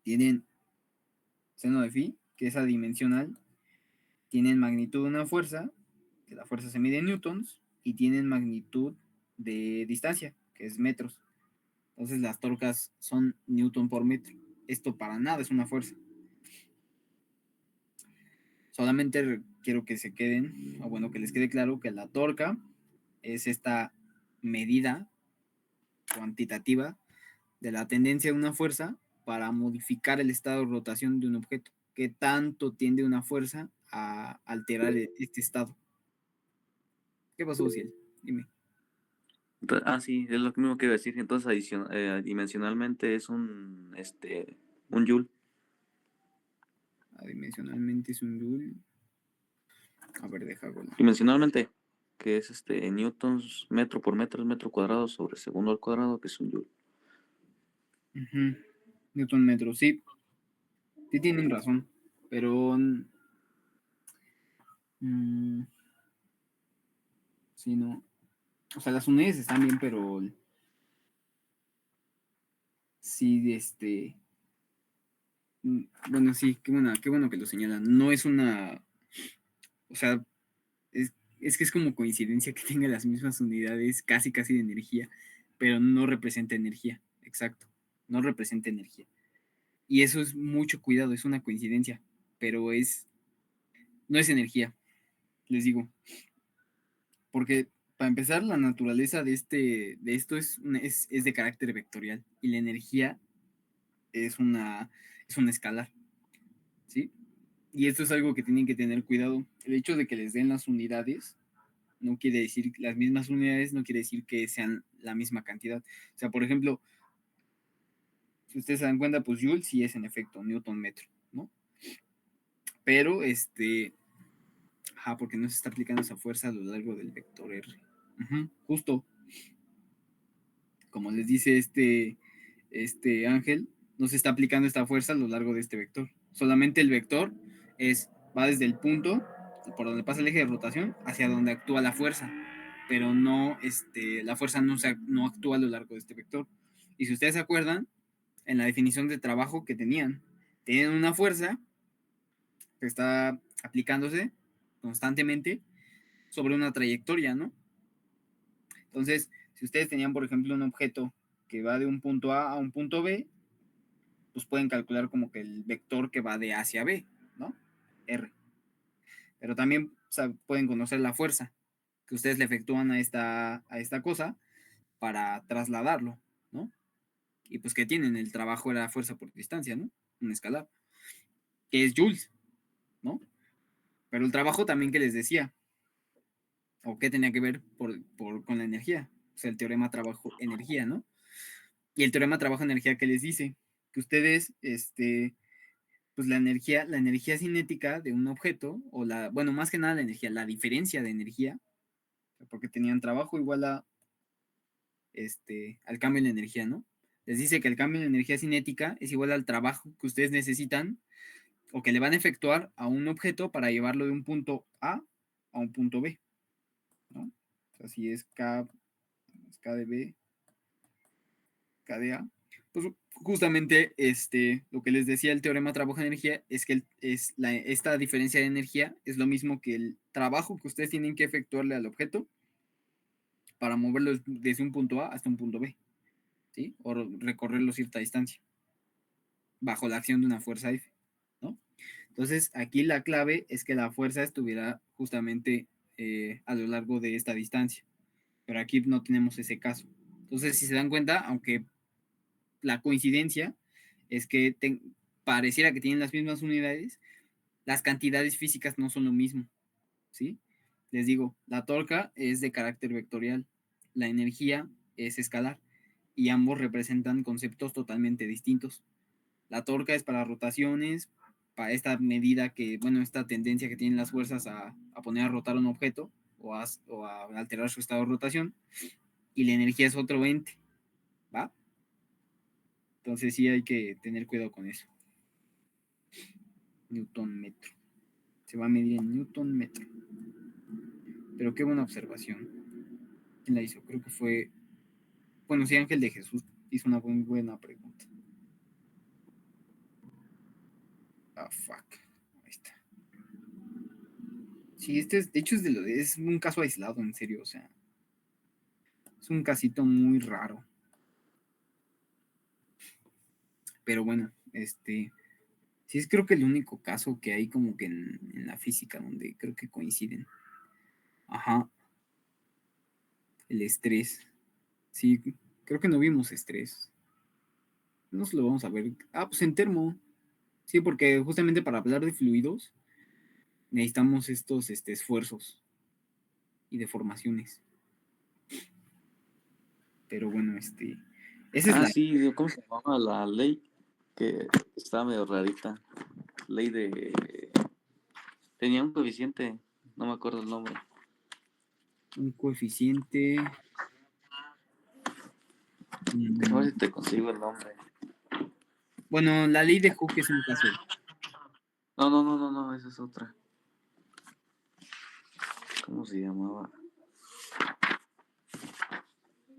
tienen seno de phi, que es adimensional, tienen magnitud de una fuerza, que la fuerza se mide en newtons, y tienen magnitud de distancia, que es metros. Entonces las torcas son newton por metro. Esto para nada es una fuerza. Solamente quiero que se queden, o bueno, que les quede claro que la torca es esta medida cuantitativa de la tendencia de una fuerza para modificar el estado de rotación de un objeto. ¿Qué tanto tiende una fuerza a alterar este estado? ¿Qué pasó, Ciel? Dime. Sí, es lo mismo que iba a decir. Entonces, dimensionalmente es un joule. Dimensionalmente es un joule. A ver, déjalo. Dimensionalmente, que es newtons metro por metro es metro cuadrado sobre segundo al cuadrado, que es un joule. Newton metro, sí. Sí tienen razón. Pero. Sí, no. O sea, las unidades están bien, pero. Sí, bueno, sí, qué bueno que lo señalan. No es una. O sea, es que es como coincidencia que tenga las mismas unidades casi de energía, pero no representa energía. Exacto. No representa energía. Y eso es mucho cuidado, es una coincidencia, pero no es energía, les digo. Porque para empezar, la naturaleza de esto es de carácter vectorial y la energía es una escalar, ¿sí? Y esto es algo que tienen que tener cuidado. El hecho de que les den las unidades no quiere decir, las mismas unidades no quiere decir que sean la misma cantidad. O sea, por ejemplo, si ustedes se dan cuenta, pues Joule sí es en efecto Newton metro, ¿no? Pero Ajá, porque no se está aplicando esa fuerza a lo largo del vector R. Justo, como les dice este Ángel, no se está aplicando esta fuerza a lo largo de este vector. Solamente el vector va desde el punto por donde pasa el eje de rotación hacia donde actúa la fuerza, pero no, la fuerza no actúa a lo largo de este vector. Y si ustedes se acuerdan, en la definición de trabajo que tenían una fuerza que está aplicándose constantemente sobre una trayectoria, ¿no? Entonces, si ustedes tenían, por ejemplo, un objeto que va de un punto A a un punto B, pues pueden calcular como que el vector que va de A hacia B, ¿no? R. Pero también, o sea, pueden conocer la fuerza que ustedes le efectúan a esta cosa para trasladarlo, ¿no? Y pues que tienen el trabajo de la fuerza por distancia, ¿no? Un escalar, que es Joules, ¿no? Pero el trabajo también que les decía, o qué tenía que ver con la energía, o sea, el teorema trabajo-energía, ¿no? Y el teorema trabajo-energía que les dice que ustedes, pues la energía cinética de un objeto, bueno, más que nada la energía, la diferencia de energía, porque tenían trabajo igual al cambio en energía, ¿no? Les dice que el cambio en energía cinética es igual al trabajo que ustedes necesitan o que le van a efectuar a un objeto para llevarlo de un punto A a un punto B, ¿no? O sea, si es K de B, K de A, pues justamente lo que les decía el teorema trabajo-energía es que esta diferencia de energía es lo mismo que el trabajo que ustedes tienen que efectuarle al objeto para moverlo desde un punto A hasta un punto B, ¿sí? O recorrerlo cierta distancia bajo la acción de una fuerza F, ¿no? Entonces, aquí la clave es que la fuerza estuviera justamente a lo largo de esta distancia, pero aquí no tenemos ese caso. Entonces, si se dan cuenta, aunque la coincidencia es que pareciera que tienen las mismas unidades, las cantidades físicas no son lo mismo, ¿sí? Les digo, la torca es de carácter vectorial, la energía es escalar y ambos representan conceptos totalmente distintos. La torca es para rotaciones, para esta medida que, bueno, esta tendencia que tienen las fuerzas a poner a rotar un objeto o a alterar su estado de rotación, y la energía es otro ente, ¿va? Entonces sí hay que tener cuidado con eso. Newton metro. Se va a medir en Newton metro. Pero qué buena observación. ¿Quién la hizo? Creo que fue... Bueno, sí, Ángel de Jesús hizo una muy buena pregunta. Ah, fuck. Ahí está. Sí, de hecho es un caso aislado, en serio, o sea, es un casito muy raro. Pero bueno, sí es creo que el único caso que hay como que en la física donde creo que coinciden. Ajá, el estrés. Sí, creo que no vimos estrés. No se lo vamos a ver. Ah, pues en termo. Sí, porque justamente para hablar de fluidos necesitamos estos esfuerzos y deformaciones. Pero bueno, esa es Ah, la... sí, ¿cómo se llama la ley? Que estaba medio rarita. Ley de... Tenía un coeficiente, no me acuerdo el nombre. Un coeficiente... Déjame ver si te consigo el nombre. Bueno, la ley de Hooke es un caso. No, esa es otra. ¿Cómo se llamaba?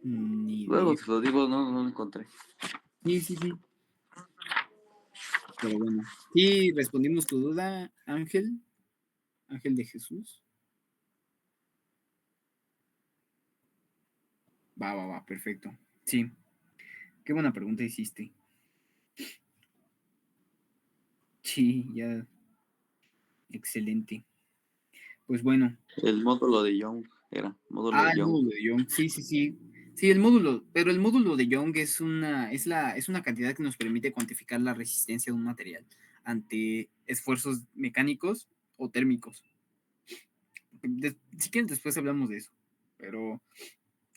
Ni Luego idea. te lo digo, no lo encontré. Sí. Pero bueno. Sí, respondimos tu duda, Ángel. Ángel de Jesús. Va, perfecto. Sí. Qué buena pregunta hiciste. Sí, ya. Excelente. Pues bueno. El módulo de Young era, módulo Ah, de el Young. módulo de Young. Sí. Sí, el módulo, pero el módulo de Young es una cantidad que nos permite cuantificar la resistencia de un material ante esfuerzos mecánicos o térmicos. Si quieren, después hablamos de eso. Pero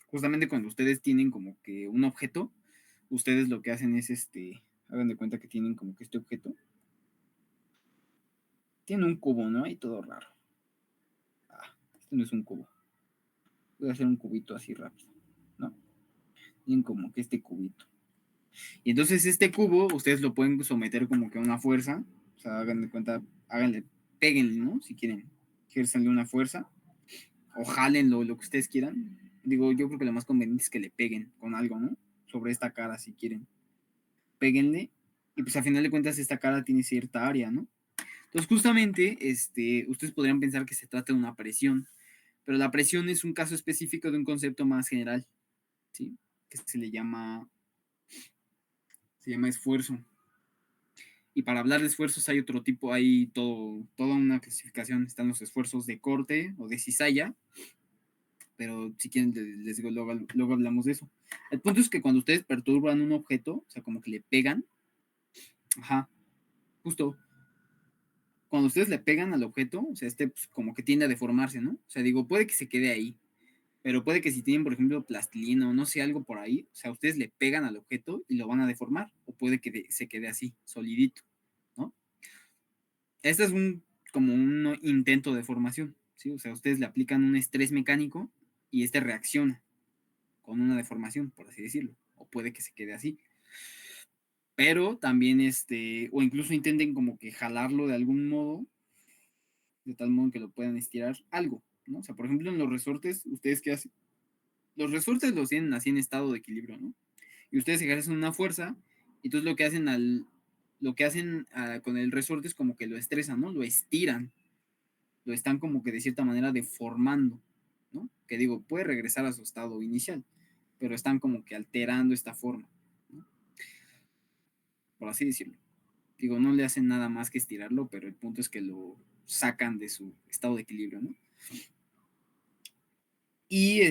justamente cuando ustedes tienen como que un objeto, ustedes lo que hacen es hagan de cuenta que tienen como que este objeto tiene un cubo, ¿no? Y todo raro. Esto no es un cubo. Voy a hacer un cubito así rápido, ¿no? Bien como que este cubito. Y entonces este cubo, ustedes lo pueden someter como que a una fuerza. O sea, hagan de cuenta, háganle, péguenle, ¿no? Si quieren, ejerzanle una fuerza. O jálenlo, lo que ustedes quieran. Digo, yo creo que lo más conveniente es que le peguen con algo, ¿no? Sobre esta cara, si quieren. Péguenle. Y pues a final de cuentas esta cara tiene cierta área, ¿no? Entonces justamente, ustedes podrían pensar que se trata de una presión. Pero la presión es un caso específico de un concepto más general, ¿sí? Que se llama esfuerzo. Y para hablar de esfuerzos hay otro tipo, hay toda una clasificación. Están los esfuerzos de corte o de cizalla, pero si quieren les digo, luego hablamos de eso. El punto es que cuando ustedes perturban un objeto, o sea, como que le pegan, ajá, justo, cuando ustedes le pegan al objeto, o sea, pues, como que tiende a deformarse, ¿no? O sea, digo, puede que se quede ahí, pero puede que si tienen, por ejemplo, plastilina o no sé, algo por ahí, o sea, ustedes le pegan al objeto y lo van a deformar, o puede que se quede así, solidito, ¿no? Este es como un intento de deformación, ¿sí? O sea, ustedes le aplican un estrés mecánico y este reacciona con una deformación, por así decirlo, o puede que se quede así. Pero también, o incluso intenten como que jalarlo de algún modo, de tal modo que lo puedan estirar algo, ¿no? O sea, por ejemplo, en los resortes, ¿ustedes qué hacen? Los resortes los tienen así en estado de equilibrio, ¿no? Y ustedes ejercen una fuerza, y entonces lo que hacen con el resorte es como que lo estresan, ¿no? Lo estiran, lo están como que de cierta manera deformando, ¿no? Que digo, puede regresar a su estado inicial, pero están como que alterando esta forma, ¿no? Por así decirlo. Digo, no le hacen nada más que estirarlo, pero el punto es que lo sacan de su estado de equilibrio, ¿no? Y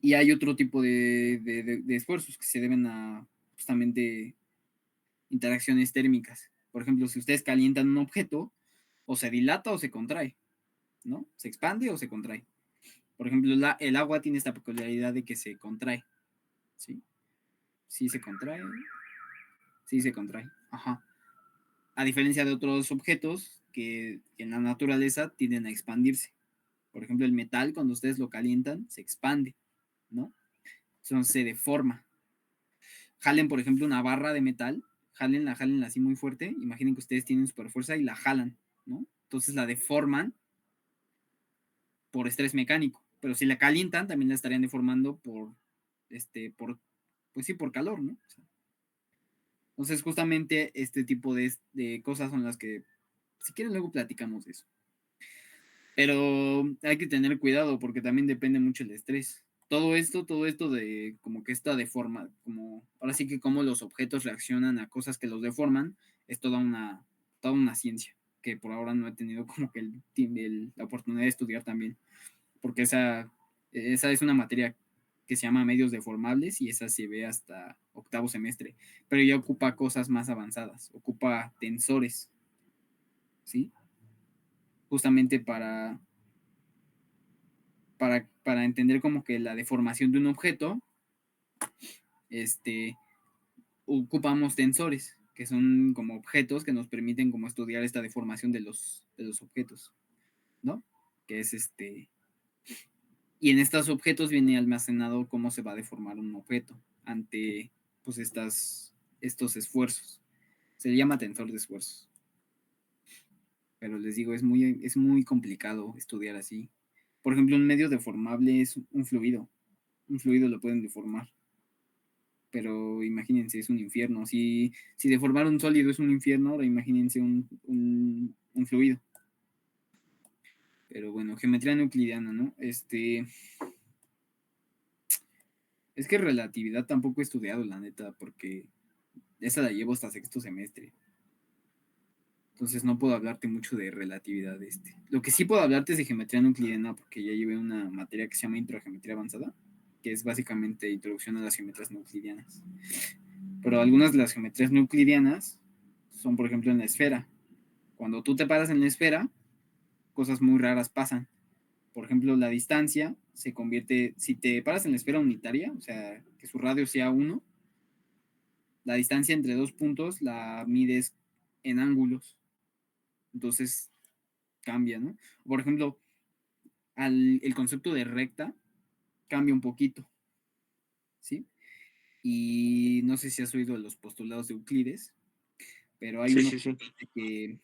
y hay otro tipo de esfuerzos que se deben a justamente interacciones térmicas. Por ejemplo, si ustedes calientan un objeto, o se dilata o se contrae, ¿no? Se expande o se contrae. Por ejemplo, el agua tiene esta peculiaridad de que se contrae, ¿sí? Sí se contrae, sí se contrae, ajá. A diferencia de otros objetos que en la naturaleza tienden a expandirse. Por ejemplo, el metal, cuando ustedes lo calientan, se expande, ¿no? Entonces se deforma. Jalen, por ejemplo, una barra de metal, jálenla así muy fuerte. Imaginen que ustedes tienen super fuerza y la jalan, ¿no? Entonces la deforman por estrés mecánico. Pero si la calientan, también la estarían deformando pues sí, por calor, ¿no? O sea, entonces, justamente este tipo de cosas son las que, si quieren, luego platicamos de eso. Pero hay que tener cuidado porque también depende mucho el estrés. Todo esto de como que esta deforma, como ahora sí que cómo los objetos reaccionan a cosas que los deforman, es toda una ciencia que por ahora no he tenido como que la oportunidad de estudiar también, porque esa es una materia que se llama medios deformables y esa se ve hasta octavo semestre, pero ya ocupa cosas más avanzadas, ocupa tensores, ¿sí? Justamente para entender como que la deformación de un objeto, ocupamos tensores, que son como objetos que nos permiten como estudiar esta deformación de los objetos, ¿no? Que es y en estos objetos viene almacenado cómo se va a deformar un objeto ante pues estos esfuerzos. Se le llama tensor de esfuerzos. Pero les digo, es muy complicado estudiar así. Por ejemplo, un medio deformable es un fluido. Un fluido lo pueden deformar. Pero imagínense, es un infierno. Si deformar un sólido es un infierno, ahora imagínense un fluido. Pero bueno, geometría no euclidiana, ¿no? Es que relatividad tampoco he estudiado, la neta, porque esa la llevo hasta sexto semestre. Entonces no puedo hablarte mucho de relatividad. Lo que sí puedo hablarte es de geometría no euclidiana, porque ya llevé una materia que se llama introgeometría avanzada, que es básicamente introducción a las geometrías no euclidianas. Pero algunas de las geometrías no euclidianas son, por ejemplo, en la esfera. Cuando tú te paras en la esfera, cosas muy raras pasan. Por ejemplo, la distancia se convierte, si te paras en la esfera unitaria, o sea, que su radio sea 1, la distancia entre dos puntos la mides en ángulos. Entonces cambia, ¿no? Por ejemplo, el concepto de recta cambia un poquito, ¿sí? Y no sé si has oído los postulados de Euclides, pero hay Sí, uno sí, sí. que,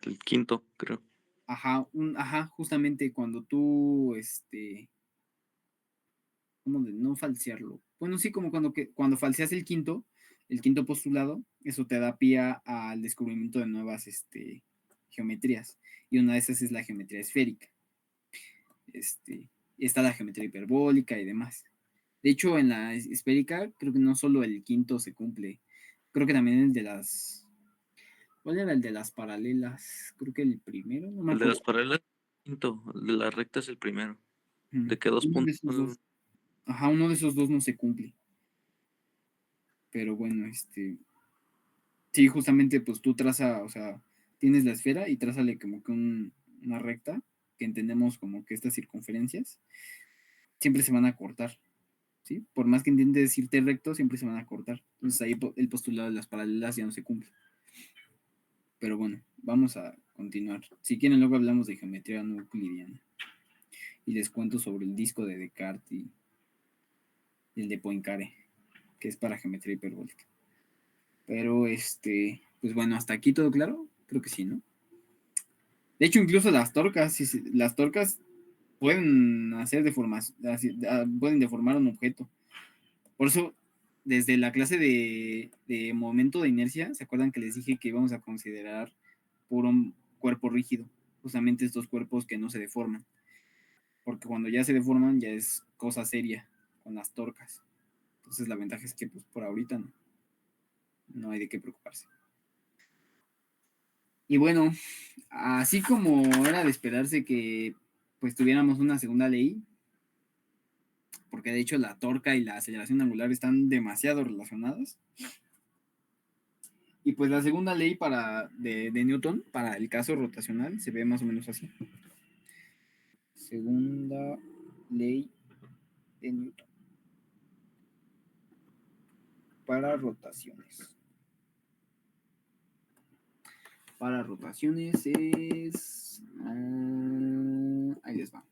El quinto, creo. ajá, justamente cuando tú, ¿cómo de no falsearlo? Bueno, sí, como cuando falseas el quinto postulado, eso te da pie al descubrimiento de nuevas, geometrías. Y una de esas es la geometría esférica. Este, está la geometría hiperbólica y demás. De hecho, en la esférica, creo que no solo el quinto se cumple, creo que también el de las. ¿Cuál era el de las paralelas? Creo que el primero, no me El de acuerdo. las paralelas, quinto. El de la recta es el primero. Ujú. De que dos Uno de puntos. esos dos. Ajá, uno de esos dos no se cumple. Pero bueno, sí, justamente, pues tú traza, o sea, tienes la esfera y trázale como que una recta, que entendemos como que estas circunferencias siempre se van a cortar, ¿sí? Por más que intentes decirte recto, siempre se van a cortar. Entonces ahí el postulado de las paralelas ya no se cumple. Pero bueno, vamos a continuar. Si quieren, luego hablamos de geometría no euclidiana. Y les cuento sobre el disco de Descartes y el de Poincaré, que es para geometría hiperbólica. Pero pues bueno, hasta aquí todo claro. Creo que sí, ¿no? De hecho, incluso las torcas, las torcas pueden hacer pueden deformar un objeto. Por eso, desde la clase de momento de inercia, ¿se acuerdan que les dije que íbamos a considerar por un cuerpo rígido? Justamente estos cuerpos que no se deforman. Porque cuando ya se deforman, ya es cosa seria con las torcas. Entonces, la ventaja es que, pues, por ahorita no hay de qué preocuparse. Y bueno, así como era de esperarse que pues tuviéramos una segunda ley, porque de hecho la torca y la aceleración angular están demasiado relacionadas. Y pues la segunda ley de Newton para el caso rotacional se ve más o menos así. Segunda ley de Newton para rotaciones. Para rotaciones es... ahí les va.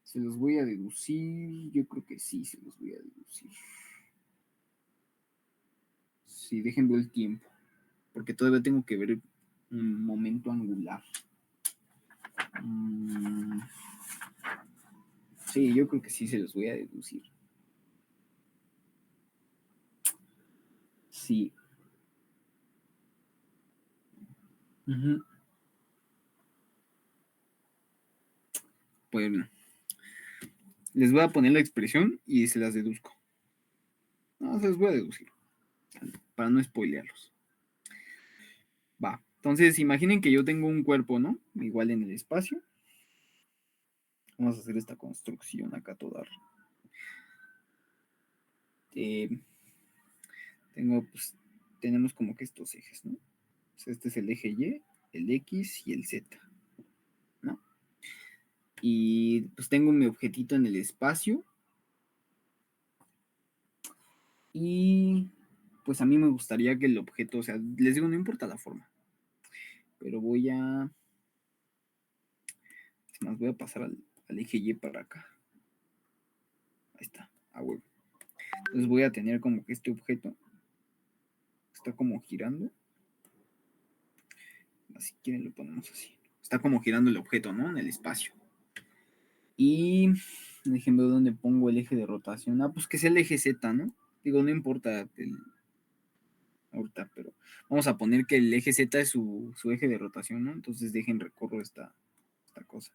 Se los voy a deducir. Yo creo que sí, se los voy a deducir. Sí, dejen ver el tiempo. Porque todavía tengo que ver un momento angular. Sí, yo creo que sí se los voy a deducir. Sí. Uh-huh. Pues les voy a poner la expresión y se las deduzco. No, se las voy a deducir. Para no spoilearlos. Va. Entonces, imaginen que yo tengo un cuerpo, ¿no? Igual en el espacio. Vamos a hacer esta construcción acá toda. Pues, tenemos como que estos ejes, ¿no? Pues este es el eje Y, el X y el Z, ¿no? Y pues tengo mi objetito en el espacio. Y pues a mí me gustaría que el objeto, o sea, les digo, no importa la forma, pero es más, voy a pasar al eje Y para acá. Ahí está, a huevo. Entonces voy a tener como que este objeto está como girando. Si quieren lo ponemos así. Está como girando el objeto, ¿no? En el espacio. Y déjenme ver dónde pongo el eje de rotación. Pues que sea el eje Z, ¿no? Digo, no importa ahorita, pero vamos a poner que el eje Z es su eje de rotación, ¿no? Entonces recorro esta cosa.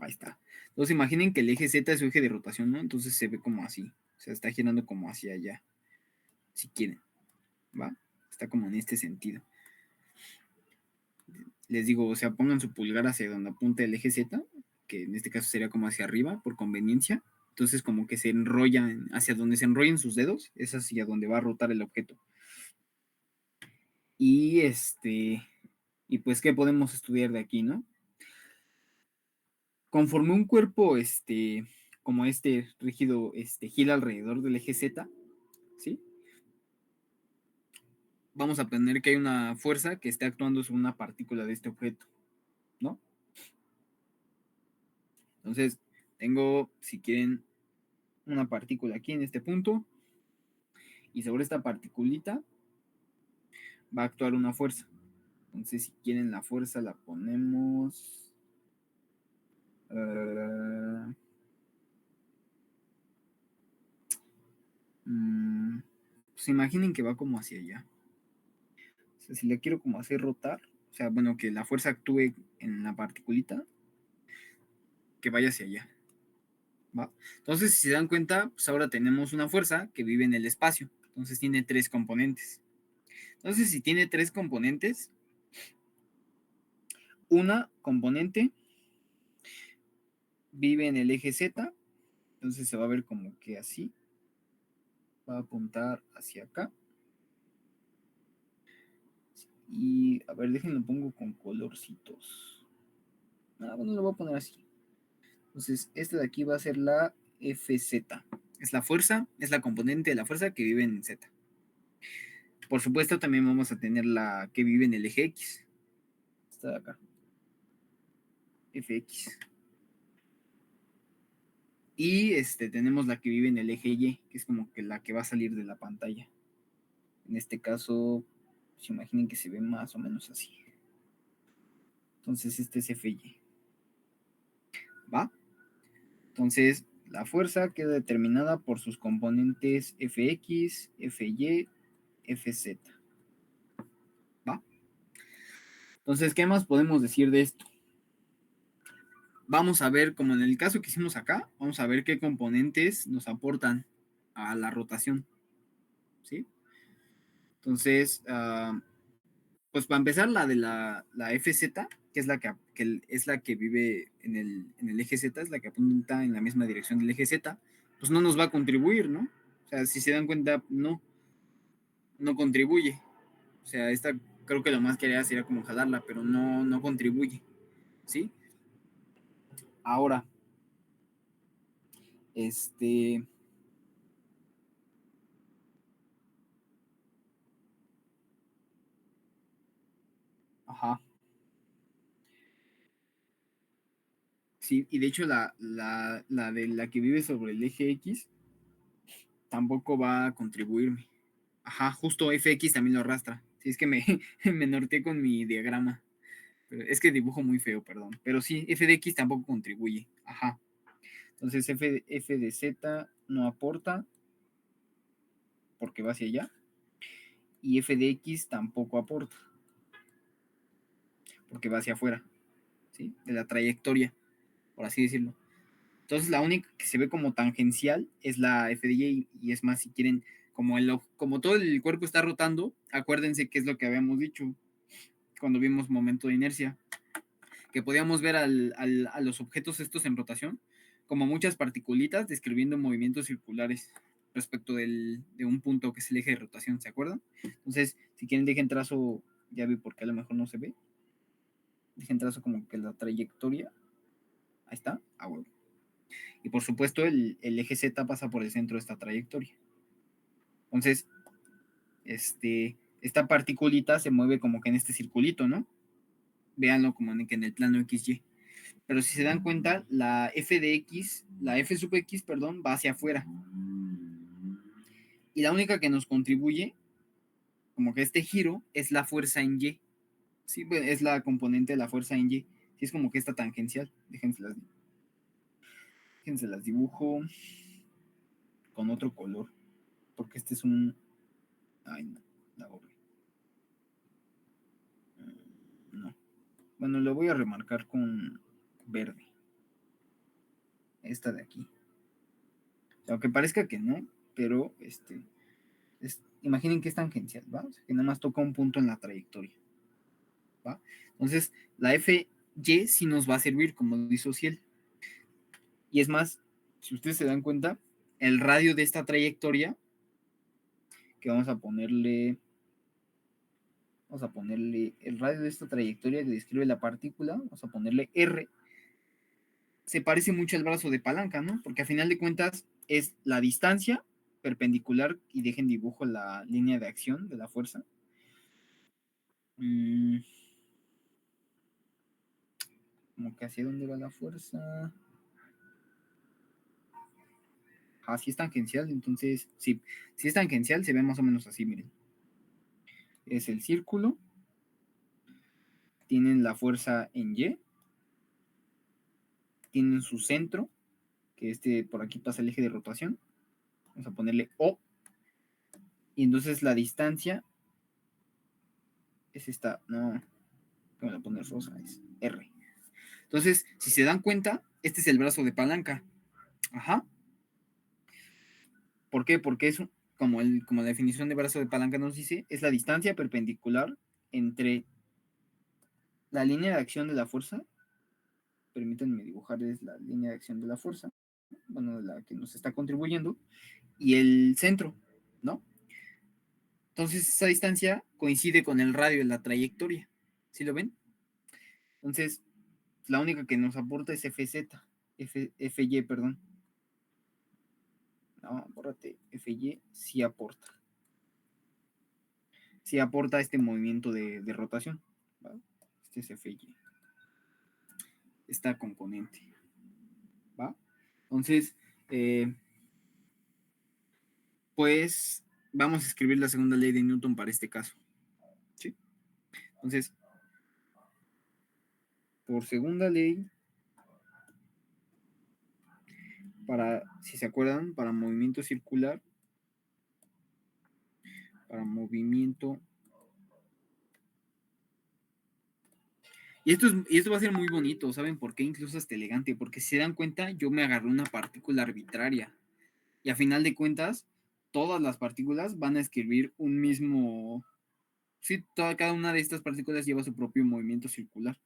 Ahí está. Entonces imaginen que el eje Z es su eje de rotación, ¿no? Entonces se ve como así. O sea, está girando como hacia allá. Si quieren. ¿Va? Está como en este sentido. Les digo, o sea, pongan su pulgar hacia donde apunta el eje Z, que en este caso sería como hacia arriba, por conveniencia. Entonces como que se enrollan, hacia donde se enrollen sus dedos, es hacia donde va a rotar el objeto. Y y pues, ¿qué podemos estudiar de aquí, no? Conforme un cuerpo, como rígido, gira alrededor del eje Z, ¿sí? Vamos a aprender que hay una fuerza que está actuando sobre una partícula de este objeto. ¿no? Entonces, tengo, si quieren, una partícula aquí en este punto, y sobre esta particulita va a actuar una fuerza. Entonces, si quieren la fuerza, la ponemos... pues imaginen que va como hacia allá. O sea, si le quiero como hacer rotar, o sea, bueno, que la fuerza actúe en la particulita, que vaya hacia allá. ¿Va? Entonces, si se dan cuenta, pues ahora tenemos una fuerza que vive en el espacio. Entonces tiene 3 componentes. Entonces, si tiene 3 componentes, una componente vive en el eje Z, entonces se va a ver como que así, va a apuntar hacia acá. Y a ver, déjenlo pongo con colorcitos. Bueno, lo voy a poner así. Entonces, esta de aquí va a ser la FZ. Es la fuerza, es la componente de la fuerza que vive en Z. Por supuesto, también vamos a tener la que vive en el eje X. Esta de acá. FX. Y tenemos la que vive en el eje Y, que es como que la que va a salir de la pantalla. En este caso, pues imaginen que se ve más o menos así. Entonces, este es FY. ¿Va? Entonces, la fuerza queda determinada por sus componentes Fx, Fy, Fz. ¿Va? Entonces, ¿qué más podemos decir de esto? Vamos a ver, como en el caso que hicimos acá, vamos a ver qué componentes nos aportan a la rotación. ¿Sí? Entonces, pues para empezar, la de la FZ, que es la que vive en el eje Z, es la que apunta en la misma dirección del eje Z, pues no nos va a contribuir, ¿no? O sea, si se dan cuenta, no contribuye. O sea, esta creo que lo más que haría sería como jalarla, pero no contribuye, ¿sí? Ahora, ajá. Sí, y de hecho la de la que vive sobre el eje X tampoco va a contribuirme. Ajá, justo FX también lo arrastra. Sí, es que me norteé con mi diagrama. Pero es que dibujo muy feo, perdón. Pero sí, F de X tampoco contribuye. Ajá. Entonces F de Z no aporta porque va hacia allá. Y F de X tampoco aporta porque va hacia afuera. ¿Sí? De la trayectoria, por así decirlo. Entonces la única que se ve como tangencial es la F de Y. Y es más, si quieren, como todo el cuerpo está rotando, acuérdense que es lo que habíamos dicho cuando vimos momento de inercia, que podíamos ver a los objetos estos en rotación como muchas particulitas describiendo movimientos circulares respecto de un punto que es el eje de rotación, ¿se acuerdan? Entonces, si quieren, dejen trazo, ya vi por qué a lo mejor no se ve, dejen trazo como que la trayectoria, ahí está, bueno. Y por supuesto, el eje Z pasa por el centro de esta trayectoria. Entonces, esta particulita se mueve como que en este circulito, ¿no? Véanlo como que en el plano XY. Pero si se dan cuenta, la F de X, la F sub X, perdón, va hacia afuera. Y la única que nos contribuye, como que este giro, es la fuerza en Y. Sí, es la componente de la fuerza en Y. Sí, es como que esta tangencial. Déjense las dibujo con otro color. Porque este es un... Ay, no, la borré. No. Bueno, lo voy a remarcar con verde. Esta de aquí. Aunque parezca que no, pero imaginen que es tangencial, ¿va? O sea, que nada más toca un punto en la trayectoria, ¿va? Entonces, la FY sí nos va a servir como disocial. Y es más, si ustedes se dan cuenta, el radio de esta trayectoria, que vamos a ponerle el radio de esta trayectoria que describe la partícula, vamos a ponerle R, se parece mucho al brazo de palanca, ¿no? Porque a final de cuentas es la distancia perpendicular, y dejen dibujo la línea de acción de la fuerza. como que hacia dónde va la fuerza. Así es tangencial, entonces, sí, si es tangencial, se ve más o menos así, miren. Es el círculo, tienen la fuerza en Y, tienen su centro, que por aquí pasa el eje de rotación, vamos a ponerle O, y entonces la distancia es esta, no, voy a poner rosa, es R. Entonces, si se dan cuenta, este es el brazo de palanca. Ajá. ¿Por qué? Porque es como la definición de brazo de palanca nos dice, es la distancia perpendicular entre la línea de acción de la fuerza, permítanme dibujarles la línea de acción de la fuerza, bueno, de la que nos está contribuyendo, y el centro, ¿no? Entonces esa distancia coincide con el radio de la trayectoria, ¿sí lo ven? Entonces, la única que nos aporta es FY, perdón. No, bórrate, FY sí aporta. Sí aporta este movimiento de rotación, ¿vale? Este es FY. Esta componente, ¿va? Entonces, pues vamos a escribir la segunda ley de Newton para este caso, ¿sí? Entonces, por segunda ley, si se acuerdan, para movimiento circular, para movimiento. Y esto va a ser muy bonito, ¿saben por qué? Incluso hasta elegante, porque si se dan cuenta, yo me agarré una partícula arbitraria. Y a final de cuentas, todas las partículas van a escribir un mismo. Sí, cada una de estas partículas lleva su propio movimiento circular.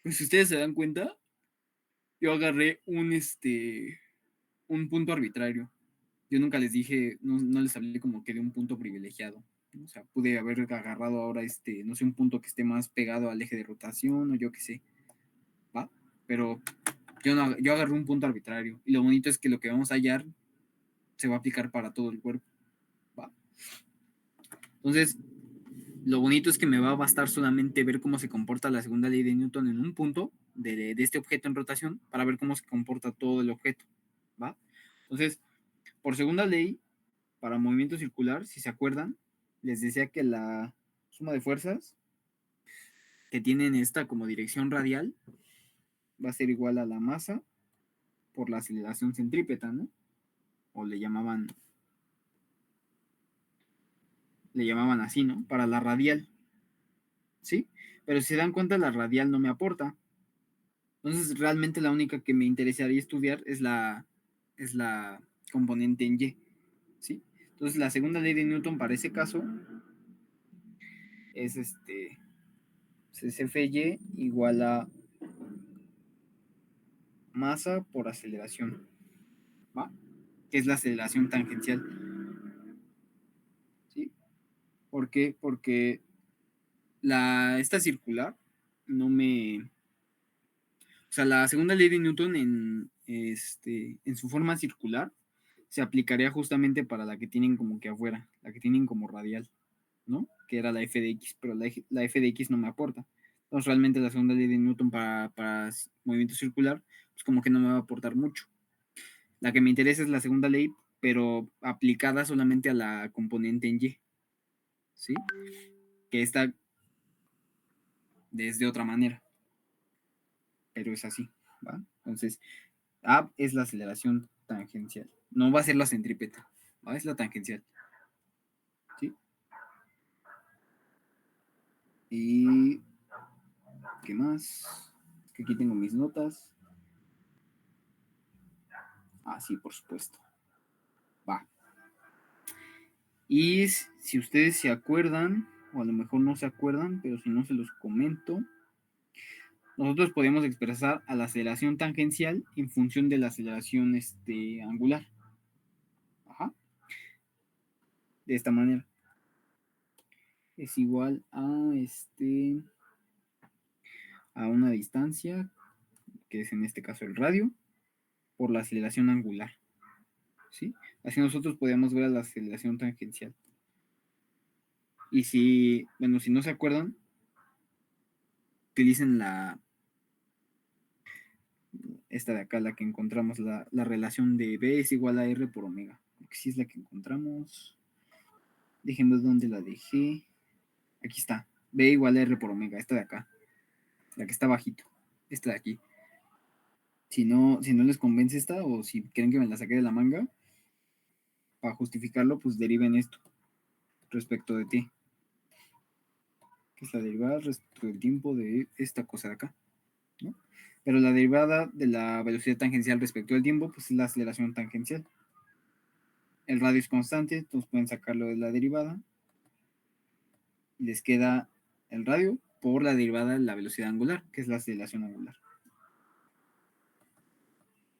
Pues si ustedes se dan cuenta, yo agarré un punto arbitrario. Yo nunca les dije, no les hablé como que de un punto privilegiado. O sea, pude haber agarrado ahora no sé, un punto que esté más pegado al eje de rotación o yo qué sé, ¿va? Pero yo agarré un punto arbitrario. Y lo bonito es que lo que vamos a hallar se va a aplicar para todo el cuerpo, ¿va? Entonces, lo bonito es que me va a bastar solamente ver cómo se comporta la segunda ley de Newton en un punto de este objeto en rotación para ver cómo se comporta todo el objeto, ¿va? Entonces, por segunda ley, para movimiento circular, si se acuerdan, les decía que la suma de fuerzas que tienen esta como dirección radial va a ser igual a la masa por la aceleración centrípeta, ¿no? O le llamaban así, ¿no? Para la radial, ¿sí? Pero si se dan cuenta, la radial no me aporta. Entonces, realmente la única que me interesaría estudiar es la componente en Y, ¿sí? Entonces, la segunda ley de Newton para ese caso es CFY igual a masa por aceleración, ¿va? Que es la aceleración tangencial, ¿sí? ¿Por qué? Porque esta circular no me... O sea, la segunda ley de Newton en su forma circular se aplicaría justamente para la que tienen como que afuera, la que tienen como radial, ¿no? Que era la f de x, pero la f de x no me aporta. Entonces, realmente la segunda ley de Newton para movimiento circular, pues como que no me va a aportar mucho. La que me interesa es la segunda ley, pero aplicada solamente a la componente en y, ¿sí? Que está desde otra manera, pero es así, ¿va? Entonces, A es la aceleración tangencial. No va a ser la centrípeta, ¿va? Es la tangencial, ¿sí? Y ¿qué más? Que aquí tengo mis notas. Ah, sí, por supuesto. Va. Y si ustedes se acuerdan, o a lo mejor no se acuerdan, pero si no se los comento, nosotros podemos expresar a la aceleración tangencial en función de la aceleración angular. Ajá. De esta manera. Es igual a una distancia, que es en este caso el radio, por la aceleración angular, ¿sí? Así nosotros podemos ver a la aceleración tangencial. Y si no se acuerdan, utilicen esta de acá, la que encontramos, la relación de B es igual a R por omega. Porque sí es la que encontramos. Déjenme ver dónde la dejé. Aquí está. B igual a R por omega, esta de acá. La que está bajito. Esta de aquí. Si no les convence esta, o si creen que me la saqué de la manga, para justificarlo, pues deriven esto respecto de t, que es la derivada respecto del tiempo de esta cosa de acá, ¿no? Pero la derivada de la velocidad tangencial respecto del tiempo, pues es la aceleración tangencial. El radio es constante, entonces pueden sacarlo de la derivada. Y les queda el radio por la derivada de la velocidad angular, que es la aceleración angular.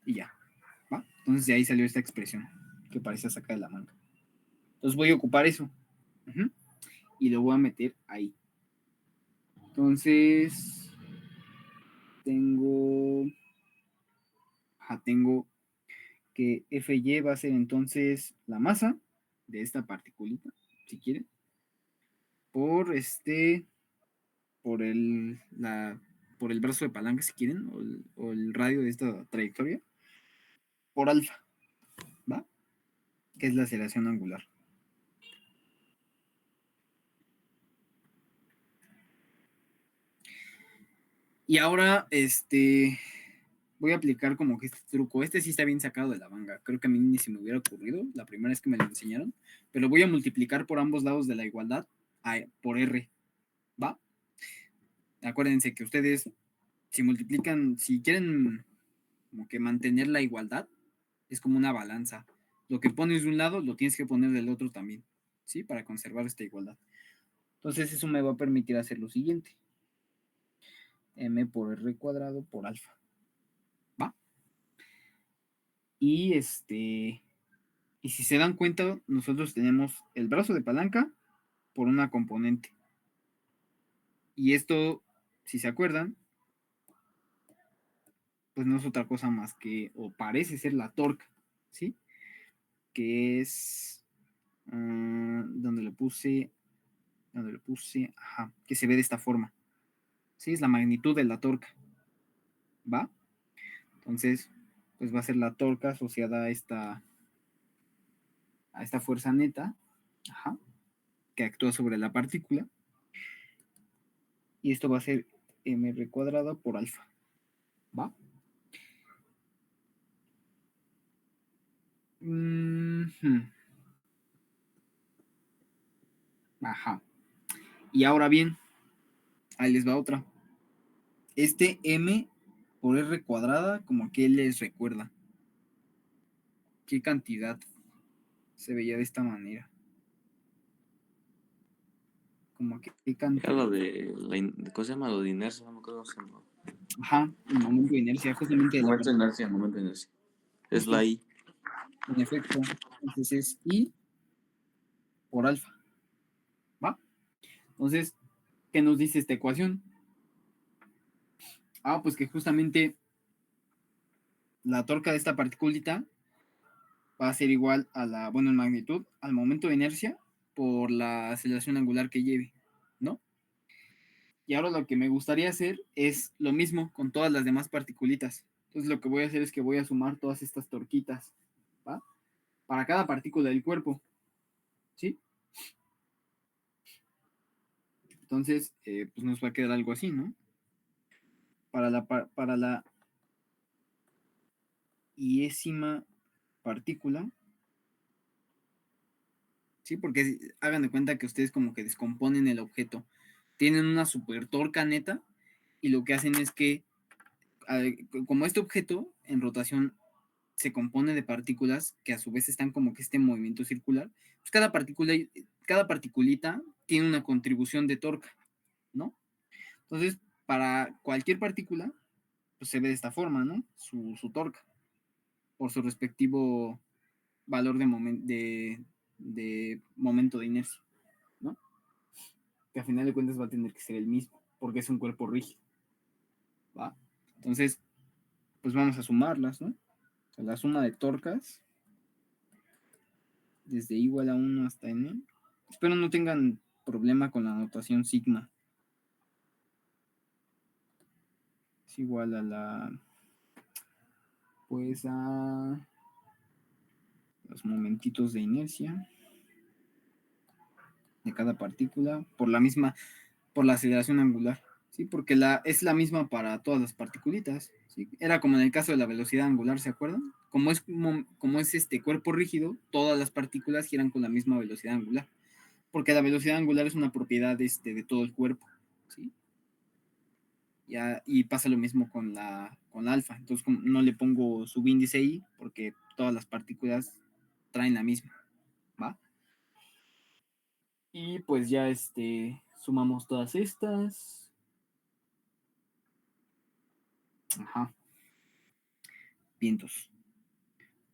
Y ya, ¿va? Entonces de ahí salió esta expresión, que parece sacar de la manga. Entonces voy a ocupar eso. Y lo voy a meter ahí. Entonces, tengo que Fy va a ser entonces la masa de esta particulita, si quieren, por por el brazo de palanca, si quieren, o el radio de esta trayectoria, por alfa, ¿va? Que es la aceleración angular. Y ahora, voy a aplicar como que este truco. Este sí está bien sacado de la manga. Creo que a mí ni se me hubiera ocurrido la primera vez que me lo enseñaron. Pero voy a multiplicar por ambos lados de la igualdad por R. ¿Va? Acuérdense que ustedes, si multiplican, si quieren como que mantener la igualdad, es como una balanza. Lo que pones de un lado, lo tienes que poner del otro también. ¿Sí? Para conservar esta igualdad. Entonces eso me va a permitir hacer lo siguiente. M por R cuadrado por alfa. ¿Va? Y y si se dan cuenta, nosotros tenemos el brazo de palanca por una componente. Y esto, si se acuerdan, pues no es otra cosa más que, o parece ser la torca, ¿sí? Que es donde le puse, ajá, que se ve de esta forma. ¿Sí? Es la magnitud de la torca. ¿Va? Entonces, pues va a ser la torca asociada a esta fuerza neta, ajá, que actúa sobre la partícula. Y esto va a ser mr cuadrado por alfa. ¿Va? Ajá. Y ahora bien, ahí les va otra. Este m por r cuadrada, como que les recuerda. ¿Qué cantidad se veía de esta manera? Como que qué Era cantidad. lo de ¿cómo se llama? Lo de inercia, no me acuerdo cómo se llama. Ajá, el momento de inercia, justamente de la Momento de inercia, momento de inercia. Es justo, la I. en efecto. Entonces es I por alfa. ¿Va? Entonces, ¿qué nos dice esta ecuación? Ah, pues que justamente la torca de esta particulita va a ser igual a la, bueno, en magnitud, al momento de inercia por la aceleración angular que lleve, ¿no? Y ahora lo que me gustaría hacer es lo mismo con todas las demás particulitas. Entonces lo que voy a hacer es que voy a sumar todas estas torquitas, ¿va? Para cada partícula del cuerpo, ¿sí? Entonces, pues nos va a quedar algo así, ¿no? Para la iésima partícula, ¿sí? Porque hagan de cuenta que ustedes como que descomponen el objeto. Tienen una super torca neta y lo que hacen es que, como este objeto en rotación se compone de partículas que a su vez están como que este movimiento circular, pues cada particulita tiene una contribución de torca, ¿no? Entonces, para cualquier partícula, pues se ve de esta forma, ¿no? Su torca, por su respectivo valor de momento de inercia, ¿no? Que a final de cuentas va a tener que ser el mismo, porque es un cuerpo rígido, ¿va? Entonces, pues vamos a sumarlas, ¿no? O sea, la suma de torcas, desde igual a 1 hasta n. Espero no tengan problema con la notación sigma. Es igual a la pues a los momentitos de inercia de cada partícula por la aceleración angular, ¿sí? Porque es la misma para todas las particulitas, ¿sí? Era como en el caso de la velocidad angular, ¿se acuerdan? Como es este cuerpo rígido, todas las partículas giran con la misma velocidad angular, porque la velocidad angular es una propiedad de todo el cuerpo, ¿sí? Y pasa lo mismo con la alfa, entonces no le pongo subíndice I porque todas las partículas traen la misma, ¿va? Y pues ya sumamos todas estas. Ajá. Vientos.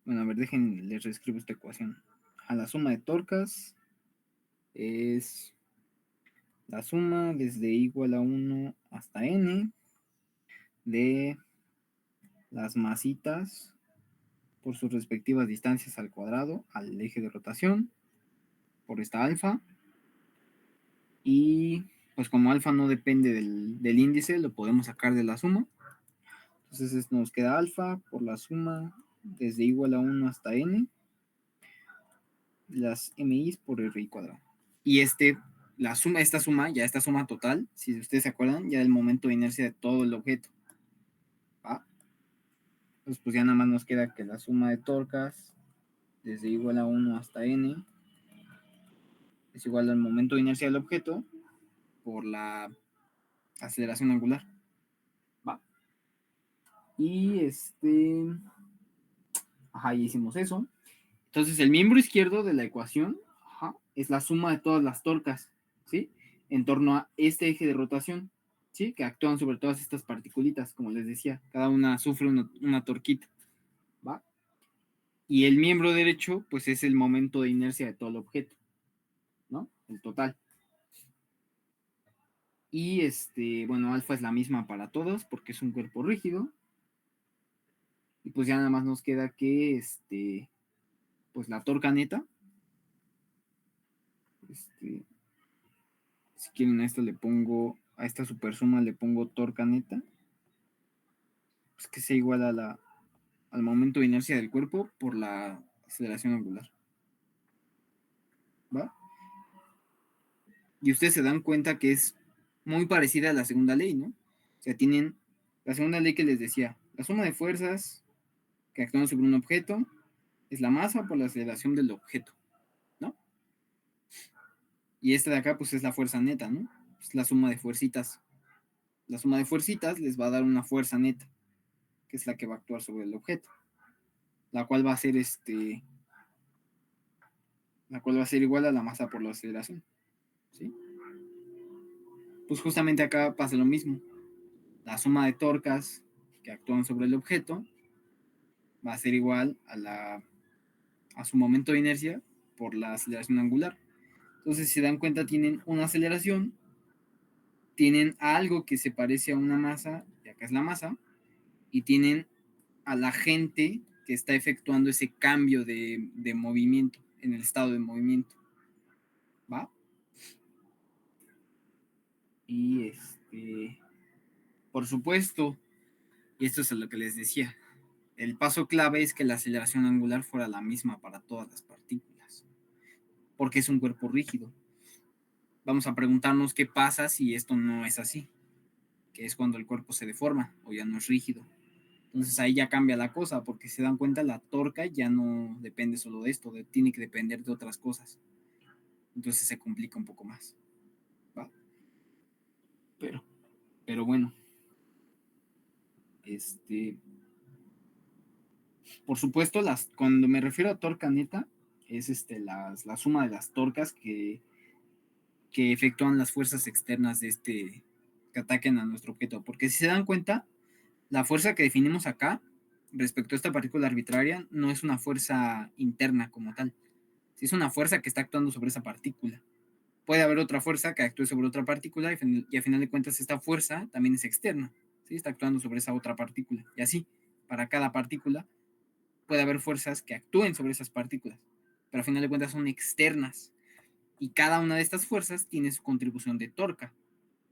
Bueno, a ver, les reescribo esta ecuación. A la suma de torcas es la suma desde igual a 1 hasta n de las masitas por sus respectivas distancias al cuadrado, al eje de rotación, por esta alfa. Y pues como alfa no depende del índice, lo podemos sacar de la suma. Entonces nos queda alfa por la suma desde igual a 1 hasta n, las MI por R cuadrado. Y esta suma total, si ustedes se acuerdan, ya del momento de inercia de todo el objeto. ¿Va? Entonces pues ya nada más nos queda que la suma de torcas desde igual a 1 hasta n es igual al momento de inercia del objeto por la aceleración angular. ¿Va? Y ajá, ya hicimos eso. Entonces el miembro izquierdo de la ecuación, ajá, es la suma de todas las torcas, ¿sí? En torno a este eje de rotación, ¿sí? Que actúan sobre todas estas particulitas, como les decía, cada una sufre una torquita, ¿va? Y el miembro derecho, pues es el momento de inercia de todo el objeto, ¿no? El total. Y bueno, alfa es la misma para todos porque es un cuerpo rígido. Y pues ya nada más nos queda que, pues la torca neta, si quieren a esto le pongo, a esta supersuma le pongo torca neta, pues que sea igual al momento de inercia del cuerpo por la aceleración angular. ¿Va? Y ustedes se dan cuenta que es muy parecida a la segunda ley, ¿no? O sea, tienen la segunda ley que les decía, la suma de fuerzas que actúan sobre un objeto es la masa por la aceleración del objeto, ¿no? Y esta de acá, pues es la fuerza neta, ¿no? Es la suma de fuercitas. La suma de fuercitas les va a dar una fuerza neta, que es la que va a actuar sobre el objeto, la cual va a ser la cual va a ser igual a la masa por la aceleración, ¿sí? Pues justamente acá pasa lo mismo. La suma de torcas que actúan sobre el objeto va a ser igual a su momento de inercia por la aceleración angular. Entonces, si se dan cuenta, tienen una aceleración, tienen algo que se parece a una masa, y acá es la masa, y tienen a la gente que está efectuando ese cambio de movimiento, en el estado de movimiento. ¿Va? Y por supuesto, y esto es lo que les decía, el paso clave es que la aceleración angular fuera la misma para todas las partículas, porque es un cuerpo rígido. Vamos a preguntarnos qué pasa si esto no es así, que es cuando el cuerpo se deforma o ya no es rígido. Entonces ahí ya cambia la cosa, porque si se dan cuenta, la torca ya no depende solo de esto, tiene que depender de otras cosas. Entonces se complica un poco más. ¿Va? Pero bueno, por supuesto, cuando me refiero a torca neta, es la suma de las torcas que efectúan las fuerzas externas que ataquen a nuestro objeto. Porque si se dan cuenta, la fuerza que definimos acá respecto a esta partícula arbitraria no es una fuerza interna como tal. Es una fuerza que está actuando sobre esa partícula. Puede haber otra fuerza que actúe sobre otra partícula y a final de cuentas esta fuerza también es externa. ¿Sí? Está actuando sobre esa otra partícula. Y así, para cada partícula puede haber fuerzas que actúen sobre esas partículas, pero a final de cuentas son externas. Y cada una de estas fuerzas tiene su contribución de torca,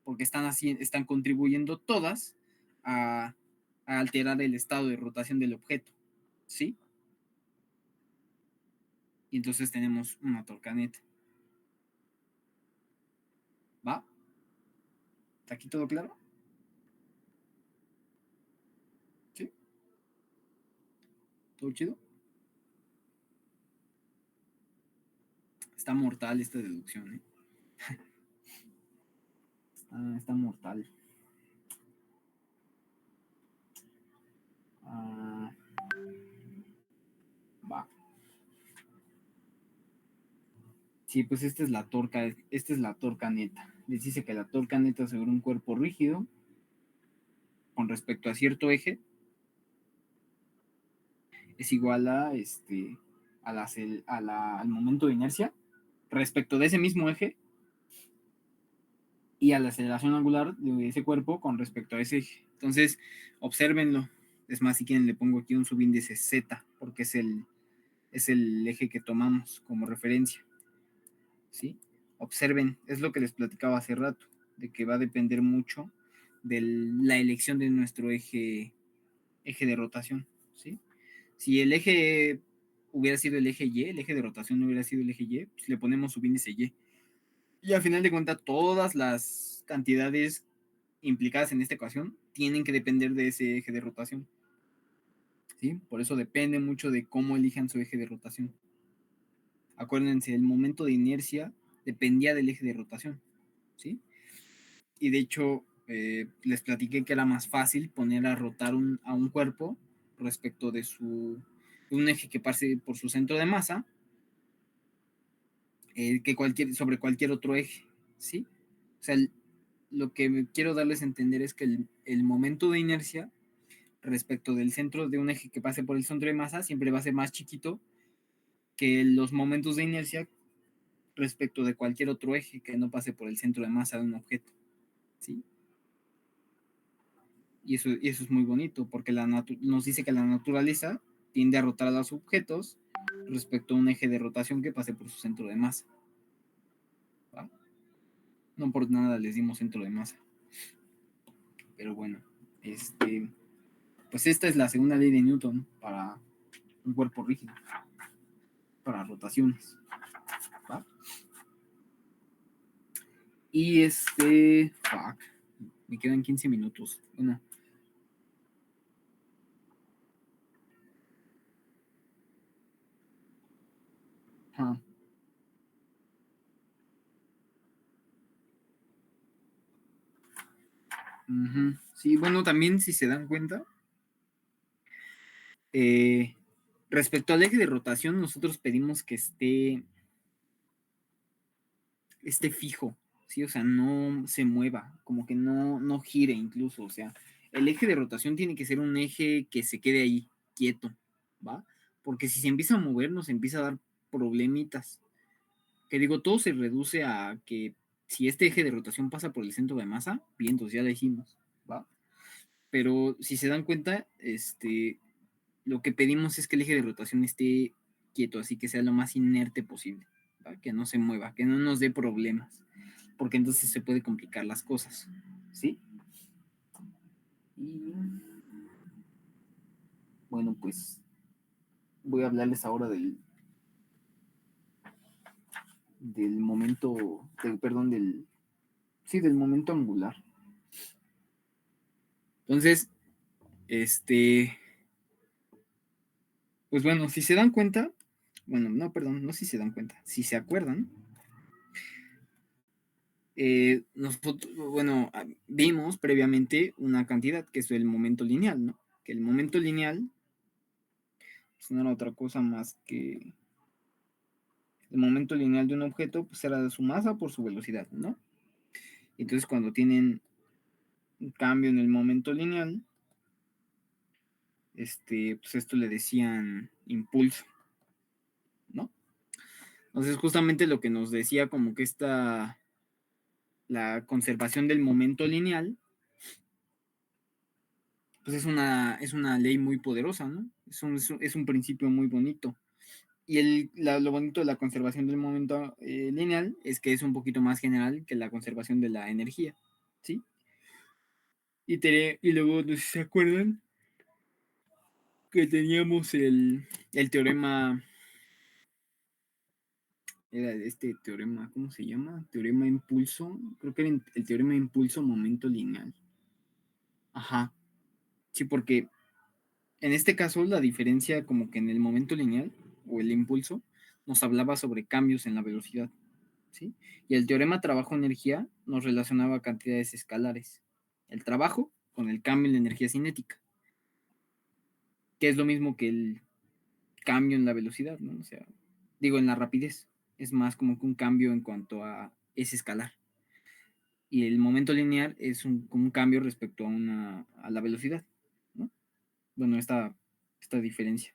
porque están contribuyendo todas a, a alterar el estado de rotación del objeto, ¿sí? Y entonces tenemos una torca neta. ¿Va? ¿Está aquí todo claro? ¿Sí? ¿Todo chido? Está mortal esta deducción, ¿eh? Está mortal. Va. Sí, pues esta es la torca neta. Les dice que la torca neta sobre un cuerpo rígido con respecto a cierto eje es igual al momento de inercia respecto de ese mismo eje y a la aceleración angular de ese cuerpo con respecto a ese eje. Entonces, obsérvenlo. Es más, si quieren le pongo aquí un subíndice Z, porque es el eje que tomamos como referencia. ¿Sí? Observen, es lo que les platicaba hace rato, de que va a depender mucho de la elección de nuestro eje de rotación. ¿Sí? Si el eje hubiera sido el eje Y, el eje de rotación no hubiera sido el eje Y, pues le ponemos subíndice Y. Y al final de cuentas, todas las cantidades implicadas en esta ecuación tienen que depender de ese eje de rotación. ¿Sí? Por eso depende mucho de cómo elijan su eje de rotación. Acuérdense, el momento de inercia dependía del eje de rotación. ¿Sí? Y de hecho, les platiqué que era más fácil poner a rotar a un cuerpo respecto de un eje que pase por su centro de masa que sobre cualquier otro eje, ¿sí? O sea, lo que quiero darles a entender es que el momento de inercia respecto del centro de un eje que pase por el centro de masa siempre va a ser más chiquito que los momentos de inercia respecto de cualquier otro eje que no pase por el centro de masa de un objeto, ¿sí? Y eso es muy bonito porque nos dice que la naturaleza tiende a rotar a los objetos respecto a un eje de rotación que pase por su centro de masa. ¿Va? No por nada les dimos centro de masa. Pero bueno, pues esta es la segunda ley de Newton para un cuerpo rígido, para rotaciones. ¿Va? Y fuck, me quedan 15 minutos. Bueno. Ah. Sí, bueno, también si se dan cuenta, respecto al eje de rotación, nosotros pedimos que esté fijo, ¿sí? O sea, no se mueva, como que no gire incluso, o sea, el eje de rotación tiene que ser un eje que se quede ahí, quieto, ¿va? Porque si se empieza a mover, nos empieza a dar problemitas. Que digo, todo se reduce a que si este eje de rotación pasa por el centro de masa, bien, entonces ya lo dijimos, ¿va? Pero si se dan cuenta, lo que pedimos es que el eje de rotación esté quieto, así que sea lo más inerte posible, ¿va? Que no se mueva, que no nos dé problemas, porque entonces se puede complicar las cosas, ¿sí? Y bueno, pues voy a hablarles ahora del momento, perdón, del momento angular. Entonces, pues bueno, si se dan cuenta, bueno, no, perdón, no si se dan cuenta, si se acuerdan, nosotros, bueno, vimos previamente una cantidad que es el momento lineal, ¿no? Que el momento lineal pues, no era otra cosa más que el momento lineal de un objeto, pues era su masa por su velocidad, ¿no? Entonces, cuando tienen un cambio en el momento lineal, pues esto le decían impulso, ¿no? Entonces, justamente lo que nos decía como que la conservación del momento lineal, pues es una ley muy poderosa, ¿no? Es un principio muy bonito. Y lo bonito de la conservación del momento lineal es que es un poquito más general que la conservación de la energía, ¿sí? Y luego, no sé si se acuerdan, que teníamos el teorema, era este teorema, ¿cómo se llama? Teorema impulso, creo que era el teorema impulso momento lineal. Ajá, sí, porque en este caso la diferencia como que en el momento lineal o el impulso nos hablaba sobre cambios en la velocidad, ¿sí? Y el teorema trabajo-energía nos relacionaba cantidades escalares. El trabajo con el cambio en la energía cinética, que es lo mismo que el cambio en la velocidad, ¿no? O sea, digo, en la rapidez. Es más como que un cambio en cuanto a ese escalar. Y el momento lineal es un cambio respecto a la velocidad, ¿no? Bueno, esta diferencia.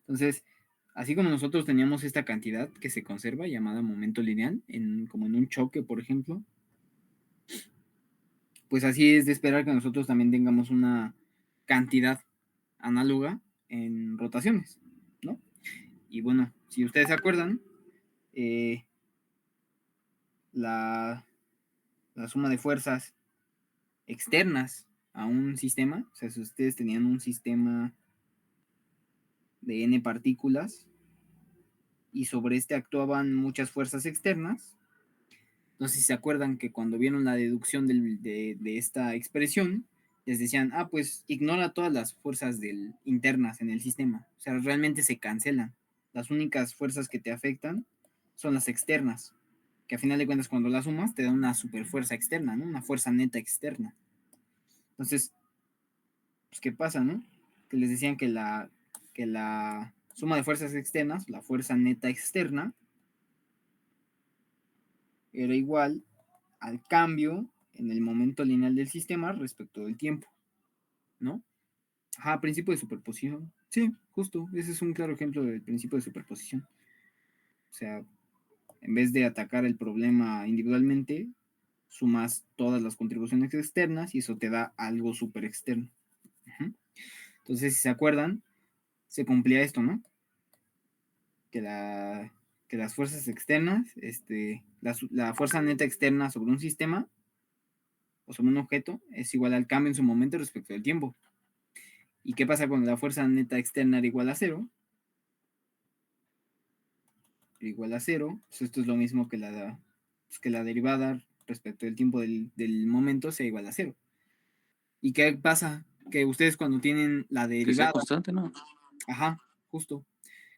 Entonces, así como nosotros teníamos esta cantidad que se conserva llamada momento lineal, como en un choque, por ejemplo, pues así es de esperar que nosotros también tengamos una cantidad análoga en rotaciones, ¿no? Y bueno, si ustedes se acuerdan, eh, la, la suma de fuerzas externas a un sistema, o sea, si ustedes tenían un sistema de n partículas y sobre este actuaban muchas fuerzas externas, no sé si se acuerdan que cuando vieron la deducción de esta expresión, les decían, ah, pues ignora todas las fuerzas internas en el sistema, o sea, realmente se cancelan. Las únicas fuerzas que te afectan son las externas, que a final de cuentas cuando las sumas te da una super fuerza externa, ¿no? Una fuerza neta externa. Entonces, pues, ¿qué pasa, no? Que les decían que la suma de fuerzas externas, la fuerza neta externa, era igual al cambio en el momento lineal del sistema respecto del tiempo, ¿no? Ajá, principio de superposición. Sí, justo, ese es un claro ejemplo del principio de superposición. O sea, en vez de atacar el problema individualmente, sumas todas las contribuciones externas y eso te da algo súper externo. Ajá. Entonces, si se acuerdan, se cumplía esto, ¿no? Que, que las fuerzas externas, la fuerza neta externa sobre un sistema o sobre un objeto es igual al cambio en su momento respecto del tiempo. ¿Y qué pasa cuando la fuerza neta externa era igual a cero? Igual a cero, pues esto es lo mismo que la derivada respecto del tiempo del momento sea igual a cero. ¿Y qué pasa? Que ustedes cuando tienen la Que sea derivada, constante, ¿no? ajá, justo,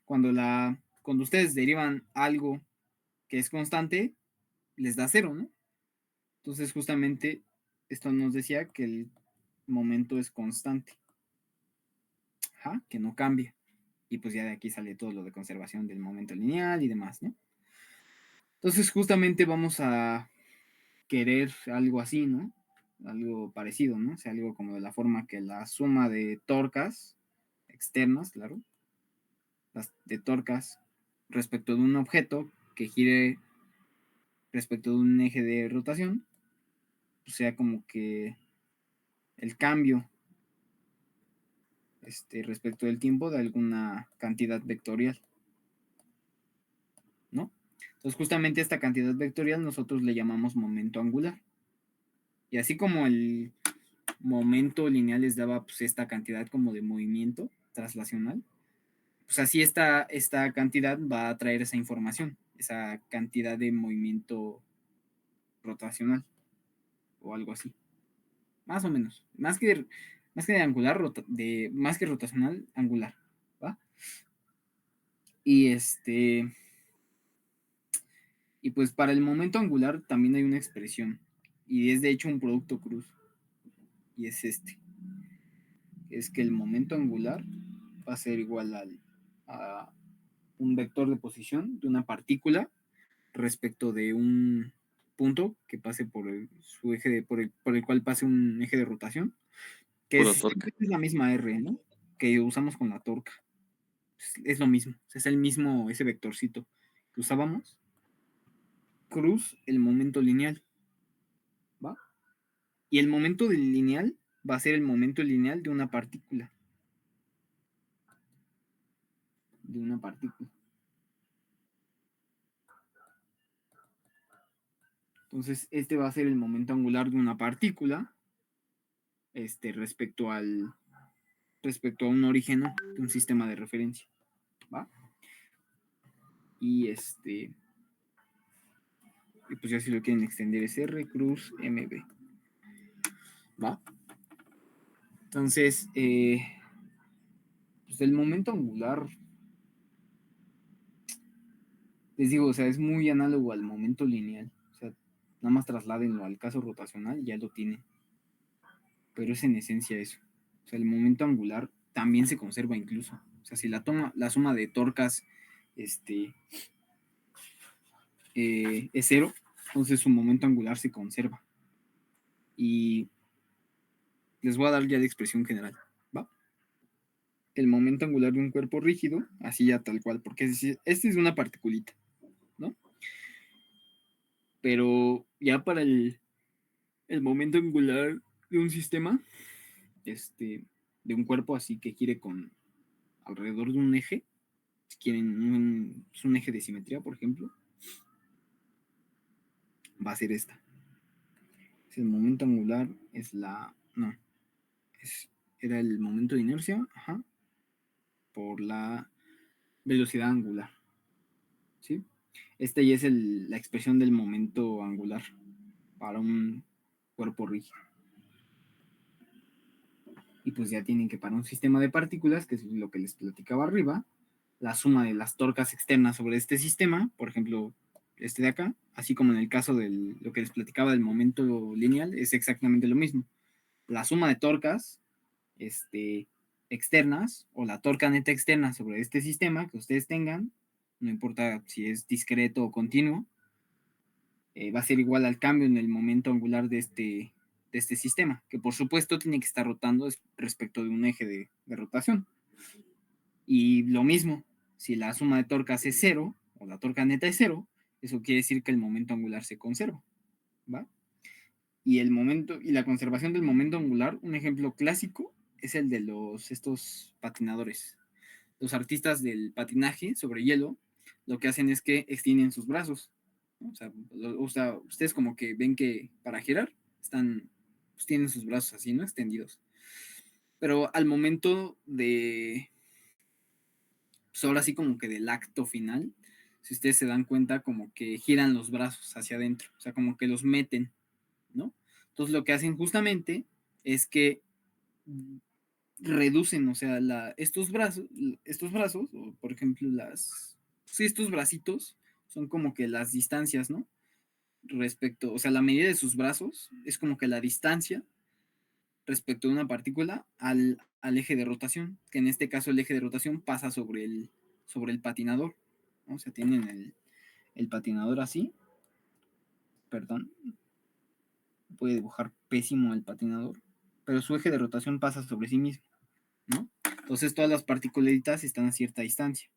cuando ustedes derivan algo que es constante, les da cero, ¿no? Entonces justamente esto nos decía que el momento es constante, ajá, que no cambia. Y pues ya de aquí sale todo lo de conservación del momento lineal y demás, ¿no? Entonces justamente vamos a querer algo así, ¿no? Algo parecido, ¿no? O sea, algo como de la forma que la suma de torcas externas, claro, las de torcas respecto de un objeto que gire respecto de un eje de rotación, pues sea como que el cambio respecto del tiempo de alguna cantidad vectorial, ¿no? Entonces justamente esta cantidad vectorial nosotros le llamamos momento angular. Y así como el momento lineal les daba pues esta cantidad como de movimiento traslacional, pues así esta cantidad va a traer esa información, esa cantidad de movimiento rotacional o algo así. Más o menos. Más que de angular, más que rotacional, angular. ¿Va? Y y pues para el momento angular también hay una expresión. Y es de hecho un producto cruz. Y es es que el momento angular va a ser igual a un vector de posición de una partícula respecto de un punto que pase por su eje por el cual pase un eje de rotación, que Puro torque. es la misma R, ¿no? Que usamos con la torca. Es lo mismo, es el mismo ese vectorcito que usábamos. Cruz el momento lineal, ¿va? Y el momento del lineal va a ser el momento lineal de una partícula. De una partícula. Entonces, este va a ser el momento angular de una partícula respecto respecto a un origen, ¿no? De un sistema de referencia, ¿va? Y y pues ya si lo quieren extender es R cruz MB, ¿va? Entonces, pues el momento angular, les digo, o sea, es muy análogo al momento lineal. O sea, nada más trasládenlo al caso rotacional y ya lo tienen. Pero es en esencia eso. O sea, el momento angular también se conserva incluso. O sea, si la suma de torcas es cero, entonces su momento angular se conserva. Y les voy a dar ya la expresión general, ¿va? El momento angular de un cuerpo rígido, así ya tal cual, porque este es una particulita, ¿no? Pero ya para el momento angular de un sistema, de un cuerpo así que gire con alrededor de un eje, si quieren es un eje de simetría, por ejemplo, va a ser esta. Si el momento angular es no, era el momento de inercia, ajá, por la velocidad angular, ¿sí? Esta ya es la expresión del momento angular para un cuerpo rígido. Y pues ya tienen que para un sistema de partículas, que es lo que les platicaba arriba, la suma de las torcas externas sobre este sistema, por ejemplo, este de acá, así como en el caso de lo que les platicaba del momento lineal, es exactamente lo mismo. La suma de torcas externas o la torca neta externa sobre este sistema que ustedes tengan, no importa si es discreto o continuo, va a ser igual al cambio en el momento angular de este sistema, que por supuesto tiene que estar rotando respecto de un eje de rotación. Y lo mismo, si la suma de torcas es cero, o la torca neta es cero, eso quiere decir que el momento angular se conserva, ¿va? Y la conservación del momento angular, un ejemplo clásico es el de estos patinadores. Los artistas del patinaje sobre hielo, lo que hacen es que extienden sus brazos, ¿no? O sea, ustedes como que ven que para girar pues tienen sus brazos así, ¿no? Extendidos. Pero al momento pues ahora sí como que del acto final, si ustedes se dan cuenta, como que giran los brazos hacia adentro, o sea, como que los meten, ¿no? Entonces lo que hacen justamente es que reducen, o sea, estos brazos, o por ejemplo, sí, estos bracitos son como que las distancias, ¿no? Respecto, o sea, la medida de sus brazos es como que la distancia respecto de una partícula al eje de rotación, que en este caso el eje de rotación pasa sobre el patinador, ¿no? O sea, tienen el patinador así, perdón, puede dibujar pésimo el patinador, pero su eje de rotación pasa sobre sí mismo, ¿no? Entonces todas las particulitas están a cierta distancia.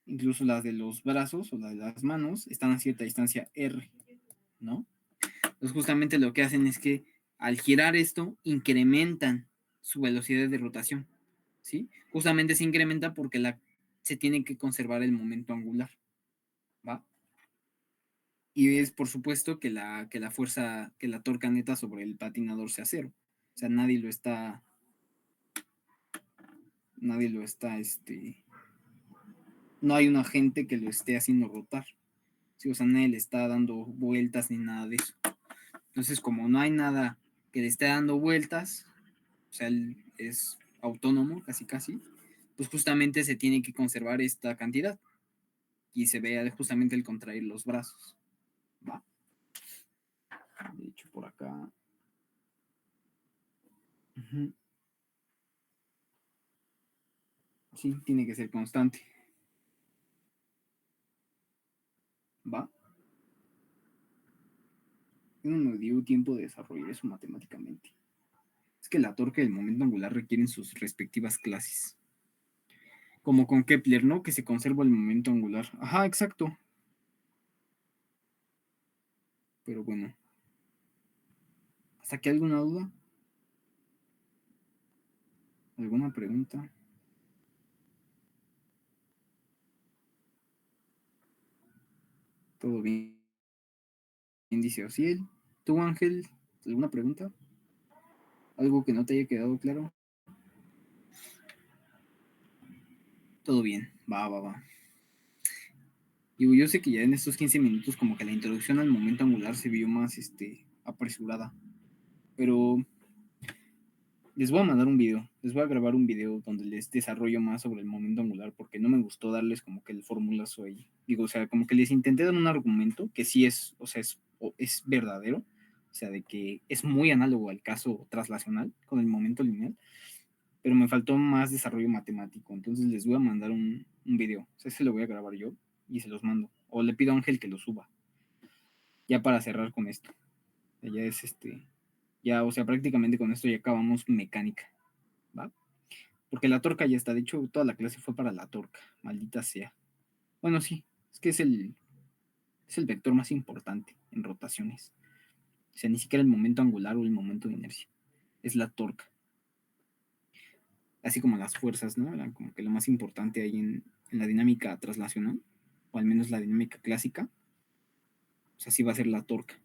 Incluso las de los brazos o las de las manos están a cierta distancia R, ¿no? Entonces justamente lo que hacen es que al girar esto incrementan su velocidad de rotación, ¿sí? Justamente se incrementa porque se tiene que conservar el momento angular, ¿va? Y es por supuesto que la fuerza, que la torca neta sobre el patinador sea cero. O sea, nadie lo está, no hay un agente que lo esté haciendo rotar. ¿Sí? O sea, nadie le está dando vueltas ni nada de eso. Entonces, como no hay nada que le esté dando vueltas, o sea, él es autónomo casi casi, pues justamente se tiene que conservar esta cantidad y se ve justamente el contraer los brazos. ¿Va? De hecho, por acá. Uh-huh. Sí, tiene que ser constante. ¿Va? No me dio tiempo de desarrollar eso matemáticamente. Es que la torque y el momento angular requieren sus respectivas clases. Como con Kepler, ¿no? Que se conserva el momento angular. Ajá, exacto. Pero bueno. ¿Hasta aquí alguna duda? ¿Alguna pregunta? ¿Todo bien? Dice Ociel. ¿Tú, Ángel? ¿Alguna pregunta? ¿Algo que no te haya quedado claro? Todo bien, va. Digo, yo sé que ya en estos 15 minutos como que la introducción al momento angular se vio más apresurada, pero les voy a mandar un video, les voy a grabar un video donde les desarrollo más sobre el momento angular porque no me gustó darles como que el formulazo ahí. Digo, o sea, como que les intenté dar un argumento que sí es, o sea, es verdadero, o sea, de que es muy análogo al caso traslacional con el momento lineal, pero me faltó más desarrollo matemático, entonces les voy a mandar un video, o sea, se lo voy a grabar yo y se los mando, o le pido a Ángel que lo suba, ya para cerrar con esto. Ya es ya, o sea, prácticamente con esto ya acabamos mecánica, ¿va? Porque la torca ya está, de hecho, toda la clase fue para la torca, maldita sea. Bueno, sí, es que es el vector más importante en rotaciones. O sea, ni siquiera el momento angular o el momento de inercia, es la torca. Así como las fuerzas, ¿no? Era como que lo más importante ahí en la dinámica traslacional, o al menos la dinámica clásica. O sea, sí va a ser la torca.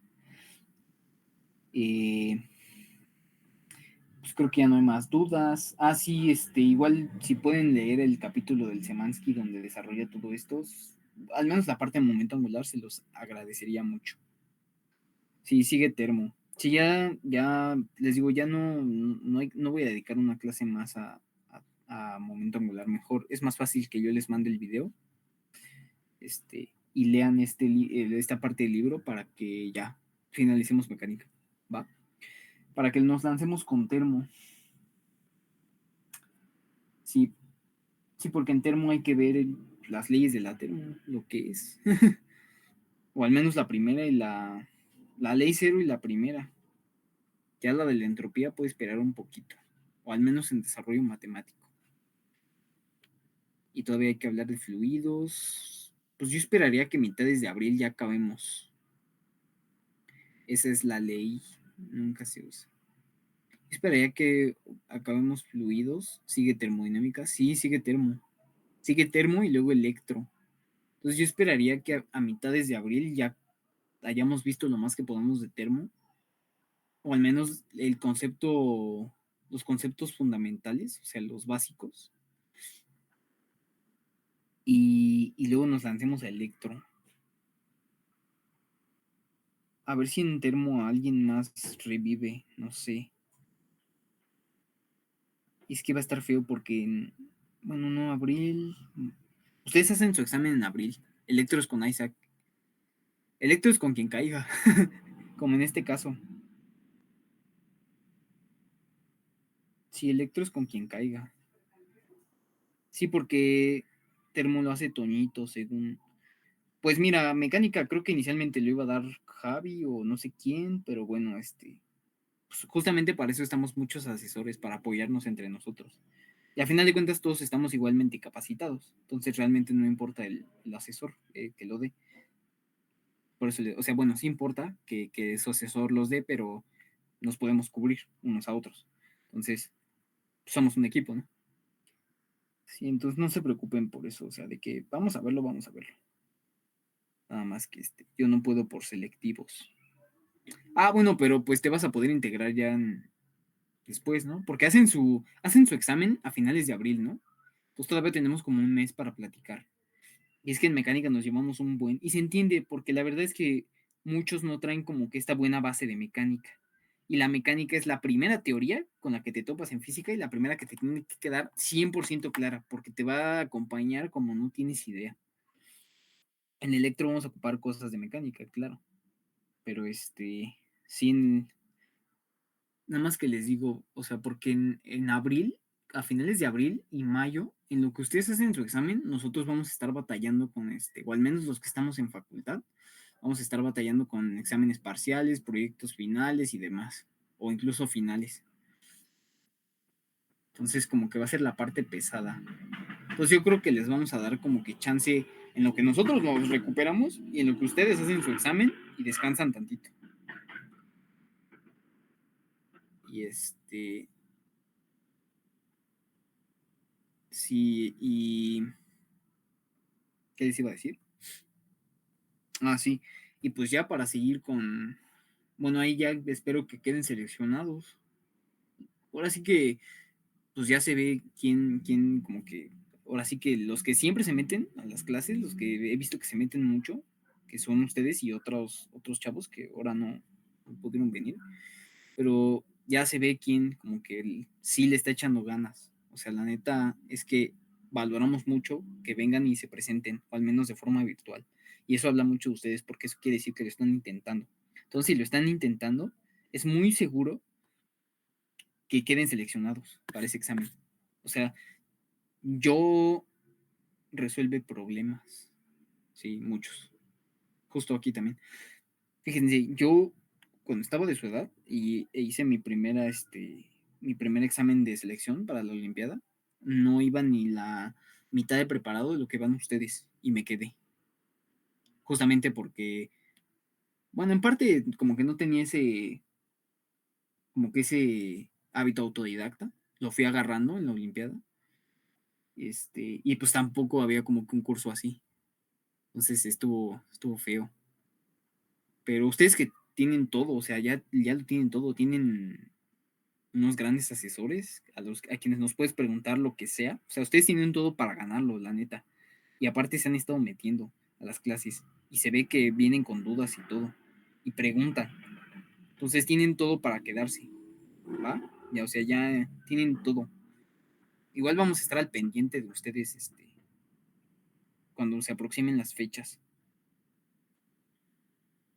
Pues creo que ya no hay más dudas. Ah, sí, igual si pueden leer el capítulo del Semansky donde desarrolla todo esto, al menos la parte de momento angular, se los agradecería mucho. Sí, sigue termo. Sí, ya les digo, ya no voy a dedicar una clase más a momento angular. Mejor, es más fácil que yo les mande el video y lean esta parte del libro para que ya finalicemos mecánica, ¿va? Para que nos lancemos con termo. Sí, sí, porque en termo hay que ver las leyes de la termo, lo que es. O al menos la primera y la ley cero y la primera. Ya la de la entropía puede esperar un poquito, o al menos en desarrollo matemático. Y todavía hay que hablar de fluidos. Pues yo esperaría que mitades de abril ya acabemos. Esa es la ley, nunca se usa. Yo esperaría que acabemos fluidos. Sigue termodinámica, sí, sigue termo. Sigue termo y luego electro. Entonces yo esperaría que a mitades de abril ya hayamos visto lo más que podamos de termo, o al menos los conceptos fundamentales, o sea, los básicos, y luego nos lancemos a electro. A ver si en termo alguien más revive, no sé. Y es que va a estar feo porque, bueno, no, abril. Ustedes hacen su examen en abril. Electro es con Isaac. Electro es con quien caiga, como en este caso. Sí, Electro es con quien caiga. Sí, porque termo lo hace Toñito, según. Pues mira, mecánica creo que inicialmente lo iba a dar Javi o no sé quién, pero bueno, pues justamente para eso estamos muchos asesores, para apoyarnos entre nosotros. Y a final de cuentas todos estamos igualmente capacitados, entonces realmente no importa el asesor que lo dé. Por eso, o sea, bueno, sí importa que su asesor los dé, pero nos podemos cubrir unos a otros. Entonces, somos un equipo, ¿no? Sí, entonces no se preocupen por eso, o sea, de que vamos a verlo, vamos a verlo. Nada más que yo no puedo por selectivos. Ah, bueno, pero pues te vas a poder integrar ya después, ¿no? Porque hacen su examen a finales de abril, ¿no? Entonces todavía tenemos como un mes para platicar. Y es que en mecánica nos llevamos un buen. Y se entiende, porque la verdad es que muchos no traen como que esta buena base de mecánica. Y la mecánica es la primera teoría con la que te topas en física y la primera que te tiene que quedar 100% clara, porque te va a acompañar como no tienes idea. En electro vamos a ocupar cosas de mecánica, claro. Pero sin, nada más que les digo, o sea, porque en abril, a finales de abril y mayo, en lo que ustedes hacen su examen, nosotros vamos a estar batallando con o al menos los que estamos en facultad, vamos a estar batallando con exámenes parciales, proyectos finales y demás, o incluso finales. Entonces, como que va a ser la parte pesada. Entonces, yo creo que les vamos a dar como que chance en lo que nosotros nos recuperamos y en lo que ustedes hacen su examen y descansan tantito. Y sí, y ¿qué les iba a decir? Ah, sí. Y pues ya para seguir con, bueno, ahí ya espero que queden seleccionados. Ahora sí que, pues ya se ve quién como que, ahora sí que los que siempre se meten a las clases, los que he visto que se meten mucho, que son ustedes y otros chavos que ahora no pudieron venir, pero ya se ve quién como que sí le está echando ganas. O sea, la neta es que valoramos mucho que vengan y se presenten, o al menos de forma virtual. Y eso habla mucho de ustedes porque eso quiere decir que lo están intentando. Entonces, si lo están intentando, es muy seguro que queden seleccionados para ese examen. O sea, yo resuelve problemas, sí, muchos. Justo aquí también. Fíjense, yo cuando estaba de su edad e hice mi primer examen de selección para la Olimpiada, no iba ni la mitad de preparado de lo que van ustedes y me quedé. Justamente porque, bueno, en parte como que no tenía como que ese hábito autodidacta, lo fui agarrando en la Olimpiada, y pues tampoco había como que un curso así. Entonces estuvo feo. Pero ustedes que tienen todo, o sea, ya lo tienen todo, tienen unos grandes asesores a quienes nos puedes preguntar lo que sea. O sea, ustedes tienen todo para ganarlo, la neta. Y aparte se han estado metiendo a las clases y se ve que vienen con dudas y todo. Y preguntan. Entonces tienen todo para quedarse, ¿va? Ya, o sea, ya tienen todo. Igual vamos a estar al pendiente de ustedes, cuando se aproximen las fechas.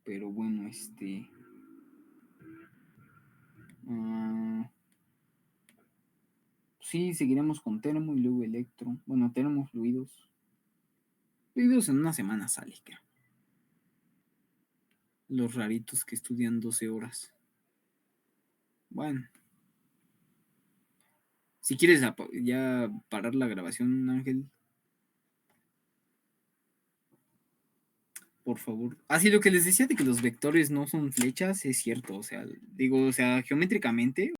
Pero bueno, ah, sí, seguiremos con termo y luego electro. Bueno, termo, fluidos. Fluidos en una semana sale, creo. Los raritos que estudian 12 horas. Bueno, si quieres ya parar la grabación, Ángel, por favor. Ah, sí, lo que les decía de que los vectores no son flechas, es cierto. O sea, digo, o sea, geométricamente